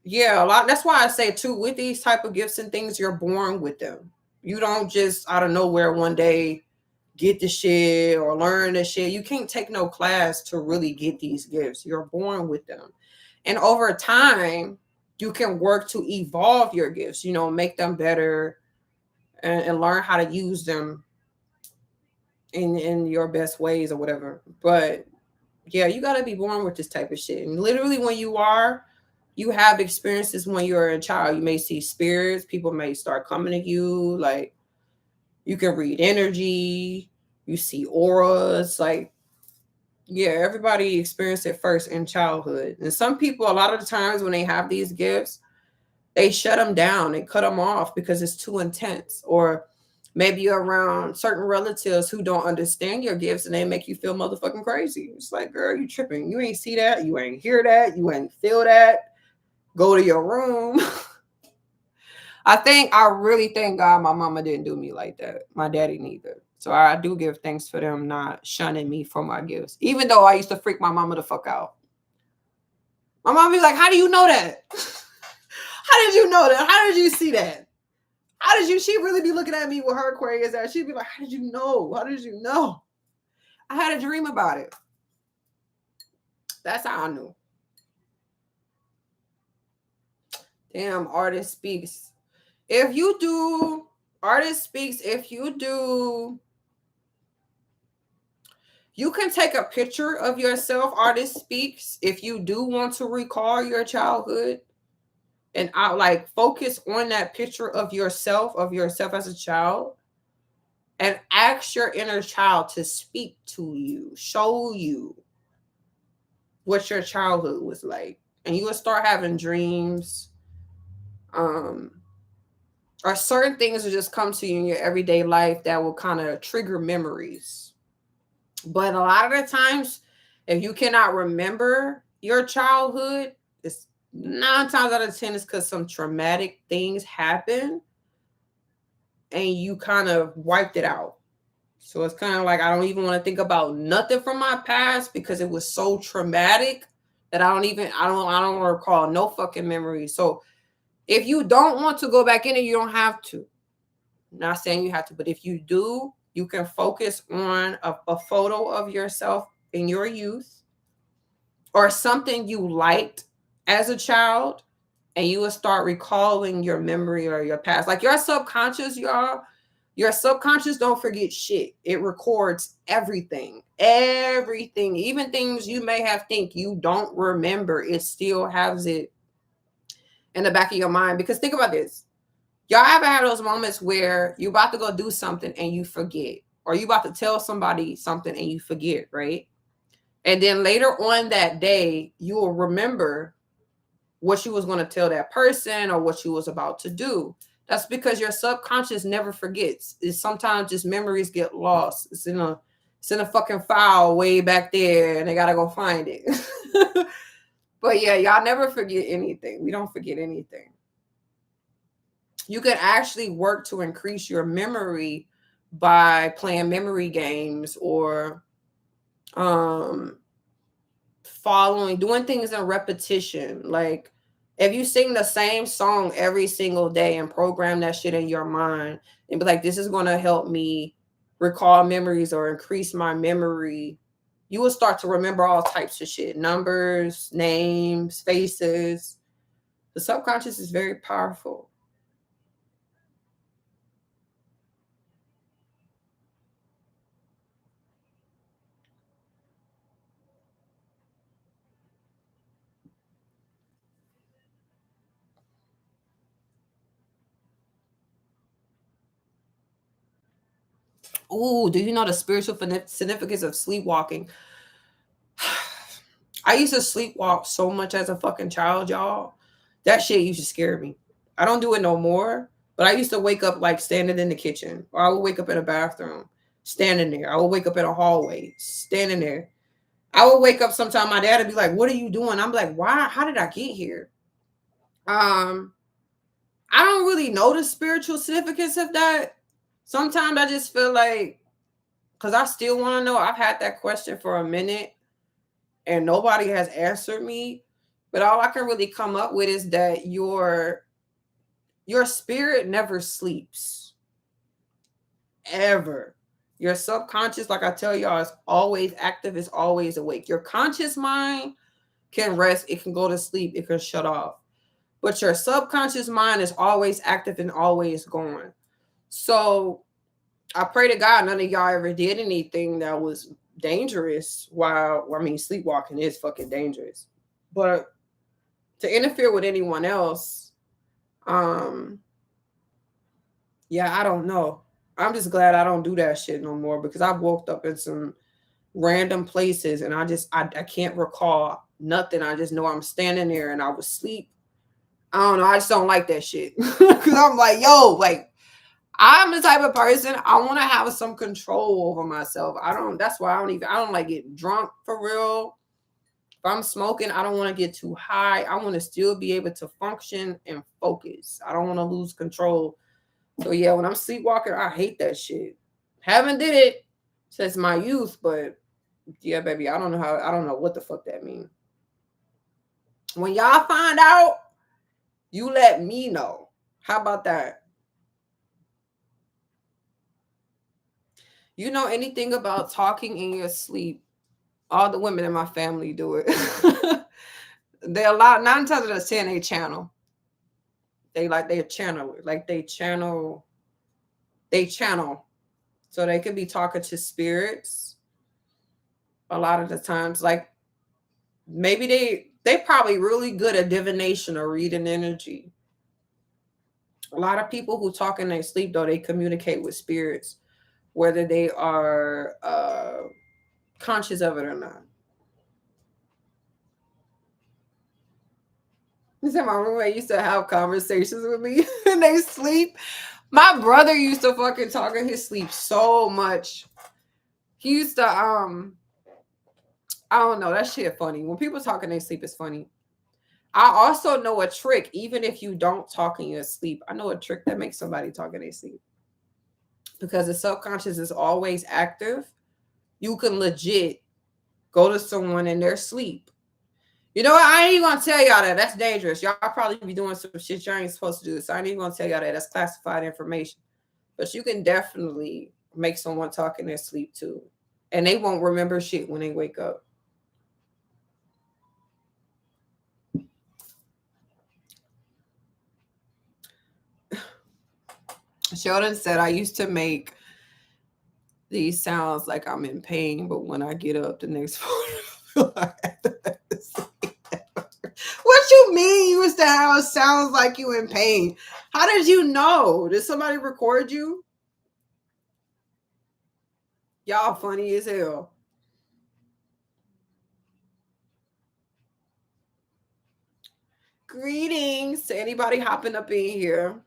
yeah, a lot. That's why I say too, with these type of gifts and things, you're born with them. You don't just out of nowhere one day get the shit or learn the shit. You can't take no class to really get these gifts. You're born with them. And over time, you can work to evolve your gifts, make them better, and learn how to use them in your best ways or whatever. But yeah, you got to be born with this type of shit. And literally when you have experiences when you're a child. You may see spirits, people may start coming to you, like you can read energy, you see auras, like yeah, everybody experienced it first in childhood. And some people, a lot of the times when they have these gifts, they shut them down, they cut them off because it's too intense. Or maybe you're around certain relatives who don't understand your gifts and they make you feel motherfucking crazy. It's like, girl, you tripping. You ain't see that. You ain't hear that. You ain't feel that. Go to your room. I really thank God my mama didn't do me like that. My daddy neither. So I do give thanks for them not shunning me for my gifts. Even though I used to freak my mama the fuck out. My mom be like, how do you know that? How did you know that? How did you see that? How did you? She really be looking at me with her Aquarius ass. She'd be like, how did you know? How did you know? I had a dream about it. That's how I knew. Damn, artist speaks. If you do, artist speaks, if you do, you can take a picture of yourself, artist speaks, if you do want to recall your childhood. And I like focus on that picture of yourself as a child, and ask your inner child to speak to you, show you what your childhood was like. And you will start having dreams. Or certain things will just come to you in your everyday life that will kind of trigger memories. But a lot of the times, if you cannot remember your childhood, it's 9 times out of 10 is because some traumatic things happen and you kind of wiped it out. So it's kind of like I don't even want to think about nothing from my past because it was so traumatic that I don't recall no fucking memories. So if you don't want to go back in it, you don't have to. I'm not saying you have to, but if you do, you can focus on a photo of yourself in your youth or something you liked as a child, and you will start recalling your memory or your past. Like your subconscious, y'all, your subconscious don't forget shit. It records everything, even things you may have think you don't remember. It still has it in the back of your mind. Because think about this. Y'all ever had those moments where you about to go do something and you forget, or you about to tell somebody something and you forget, right? And then later on that day, you will remember what you was going to tell that person or what you was about to do. That's because your subconscious never forgets. It's sometimes just memories get lost. It's in a fucking file way back there and they gotta go find it. But yeah, y'all never forget anything. We don't forget anything. You can actually work to increase your memory by playing memory games or um doing things in repetition. Like if you sing the same song every single day and program that shit in your mind and be like, this is going to help me recall memories or increase my memory, you will start to remember all types of shit, numbers, names, faces. The subconscious is very powerful. Ooh, do you know the spiritual significance of sleepwalking? I used to sleepwalk so much as a fucking child, y'all. That shit used to scare me. I don't do it no more, but I used to wake up like standing in the kitchen, or I would wake up in a bathroom, standing there. I would wake up in a hallway, standing there. I would wake up sometime. My dad would be like, "What are you doing?" I'm like, "Why? How did I get here?" Um, I don't really know the spiritual significance of that. Sometimes I just feel like, because I still want to know. I've had that question for a minute and nobody has answered me. But all I can really come up with is that your spirit never sleeps ever. Your subconscious, like I tell y'all, is always active, is always awake. Your conscious mind can rest, it can go to sleep, it can shut off. But your subconscious mind is always active and always going. So I pray to God none of y'all ever did anything that was dangerous while, I mean, sleepwalking is fucking dangerous. But to interfere with anyone else, um, yeah, I don't know. I'm just glad I don't do that shit no more because I've woke up in some random places and I can't recall nothing. I just know I'm standing there and I was asleep. I don't know. I just don't like that shit. Cause I'm like, yo, like I'm the type of person I want to have some control over myself. That's why I don't like getting drunk for real. If I'm smoking, I don't want to get too high. I want to still be able to function and focus. I don't want to lose control. So yeah, when I'm sleepwalking, I hate that shit. Haven't did it since my youth, but yeah, baby, I don't know what the fuck that means. When y'all find out, you let me know. How about that? You know anything about talking in your sleep? All the women in my family do it. They a lot 9 times out of 10 they channel. They channel it. Like they channel. So they could be talking to spirits a lot of the times. Like maybe they probably really good at divination or reading energy. A lot of people who talk in their sleep though, they communicate with spirits, whether they are conscious of it or not. He said my roommate used to have conversations with me in their sleep. My brother used to fucking talk in his sleep so much. He used to I don't know, that shit funny. When people talk in their sleep, it's funny. I also know a trick, even if you don't talk in your sleep. I know a trick that makes somebody talk in their sleep. Because the subconscious is always active. You can legit go to someone in their sleep. You know what? I ain't even gonna tell y'all that. That's dangerous. Y'all probably be doing some shit y'all ain't supposed to do. So I ain't even gonna tell y'all that. That's classified information. But you can definitely make someone talk in their sleep too. And they won't remember shit when they wake up. Sheldon said I used to make these sounds like I'm in pain, but when I get up the next morning, what you mean you used to have sounds like you in pain? How did you know? Did somebody record you? Y'all funny as hell. Greetings to anybody hopping up in here.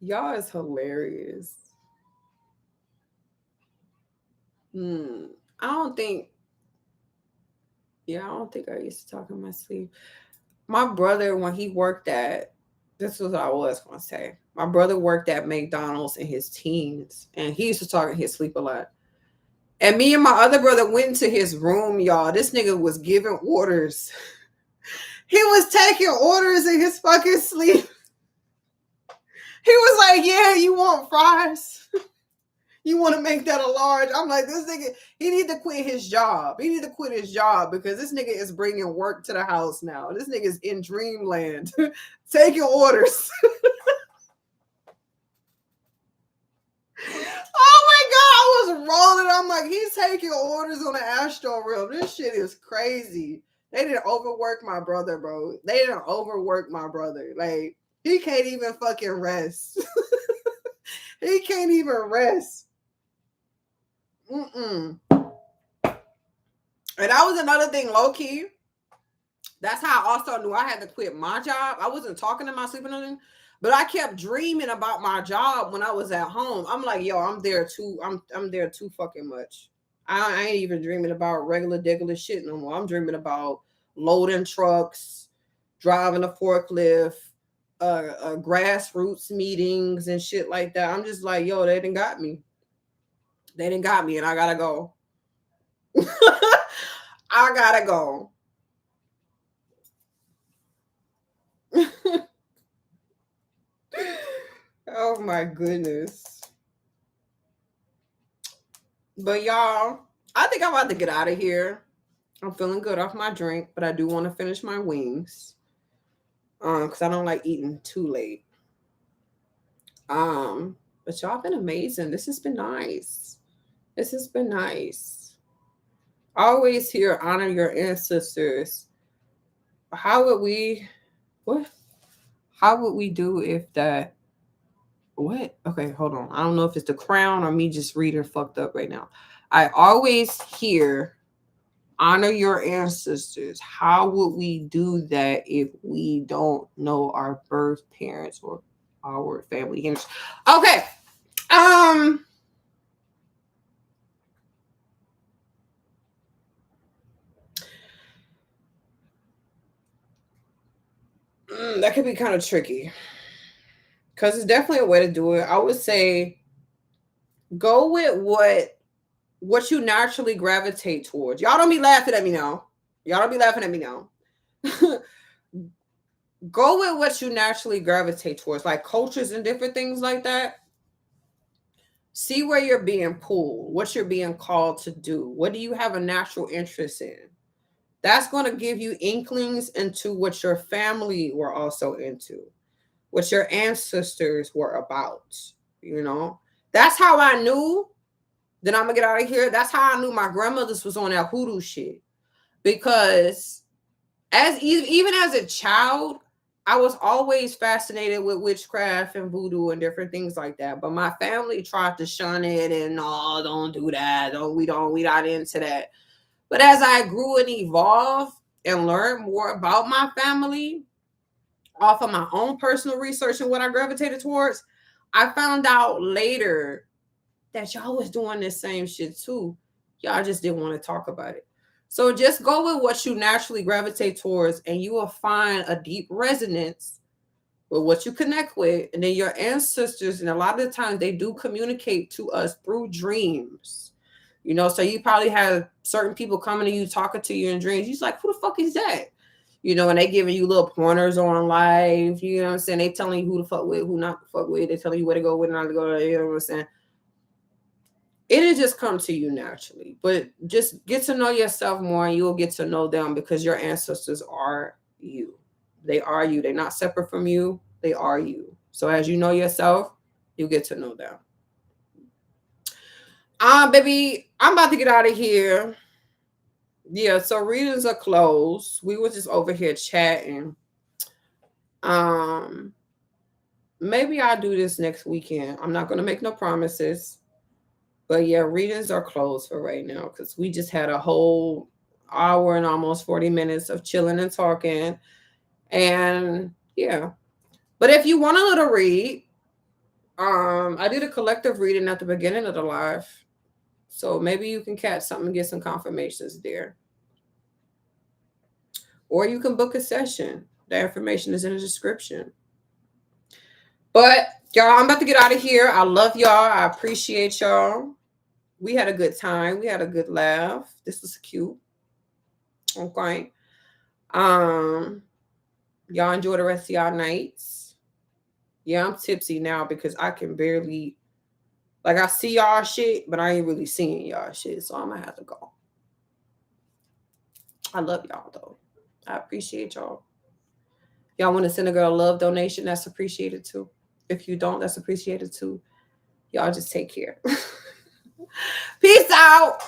Y'all is hilarious. Hmm. I don't think, I don't think I used to talk in my sleep. My brother, when he worked at, this was what I was going to say. My brother worked at McDonald's in his teens, and he used to talk in his sleep a lot. And me and my other brother went into his room, y'all. This nigga was giving orders. He was taking orders in his fucking sleep. He was like, yeah, you want fries? You want to make that a large? I'm like, this nigga, he need to quit his job. He need to quit his job because this nigga is bringing work to the house now. This nigga is in dreamland, taking orders. Oh my God, I was rolling. I'm like, he's taking orders on the Astro Realm. This shit is crazy. They didn't overwork my brother, bro. They didn't overwork my brother. Like, he can't even fucking rest. He can't even rest. And that was another thing, low key. That's how I also knew I had to quit my job. I wasn't talking in my sleep or nothing, but I kept dreaming about my job when I was at home. I'm like, yo, I'm there too. I'm there too fucking much. I ain't even dreaming about regular shit no more. I'm dreaming about loading trucks, driving a forklift, grassroots meetings and shit like that. I'm just like, yo, they didn't got me. They didn't got me, and I gotta go. I gotta go. Oh my goodness. But y'all, I think I'm about to get out of here. I'm feeling good off my drink, but I do want to finish my wings. Because I don't like eating too late. But y'all been amazing. This has been nice. This has been nice. Always here, honor your ancestors. How would we what? How would we do if that what? Okay, hold on. I don't know if it's the crown or me just reading fucked up right now. I always hear honor your ancestors. How would we do that if we don't know our birth parents or our family history? Okay. That could be kind of tricky because it's definitely a way to do it. I would say go with what you naturally gravitate towards. Y'all don't be laughing at me now. Y'all don't be laughing at me now. Go with what you naturally gravitate towards, like cultures and different things like that. See where you're being pulled, what you're being called to do. What do you have a natural interest in? That's going to give you inklings into what your family were also into, what your ancestors were about. You know, that's how I knew that I'm gonna get out of here. That's how I knew my grandmother's was on that hoodoo shit. Because as even as a child, I was always fascinated with witchcraft and voodoo and different things like that. But my family tried to shun it and no, don't do that. We not into that. But as I grew and evolved and learned more about my family off of my own personal research and what I gravitated towards, I found out later that y'all was doing this same shit too. Y'all just didn't want to talk about it. So just go with what you naturally gravitate towards, and you will find a deep resonance with what you connect with. And then your ancestors, and a lot of the time they do communicate to us through dreams. You know, so you probably have certain people coming to you, talking to you in dreams. You're like, who the fuck is that? You know, and they giving you little pointers on life. You know what I'm saying? They telling you who to fuck with, who not to fuck with. They telling you where to go, where not to go. You know what I'm saying? It'll just come to you naturally. But just get to know yourself more and you'll get to know them because your ancestors are you. They are you. They're not separate from you. They are you. So as you know yourself, you get to know them. Baby, I'm about to get out of here. Yeah, so readings are closed. We were just over here chatting. Maybe I'll do this next weekend. I'm not gonna make no promises. But yeah, readings are closed for right now because we just had a whole hour and almost 40 minutes of chilling and talking. And yeah. But if you want a little read, I did a collective reading at the beginning of the live. So maybe you can catch something and get some confirmations there. Or you can book a session. The information is in the description. But y'all, I'm about to get out of here. I love y'all. I appreciate y'all. We had a good time. We had a good laugh. This was cute. Okay. Y'all enjoy the rest of y'all nights. Yeah, I'm tipsy now because I can barely, like, I see y'all shit, but I ain't really seeing y'all shit. So I'm gonna have to go. I love y'all though. I appreciate y'all. Y'all want to send a girl a love donation? That's appreciated too. If you don't, that's appreciated too. Y'all just take care. Peace out.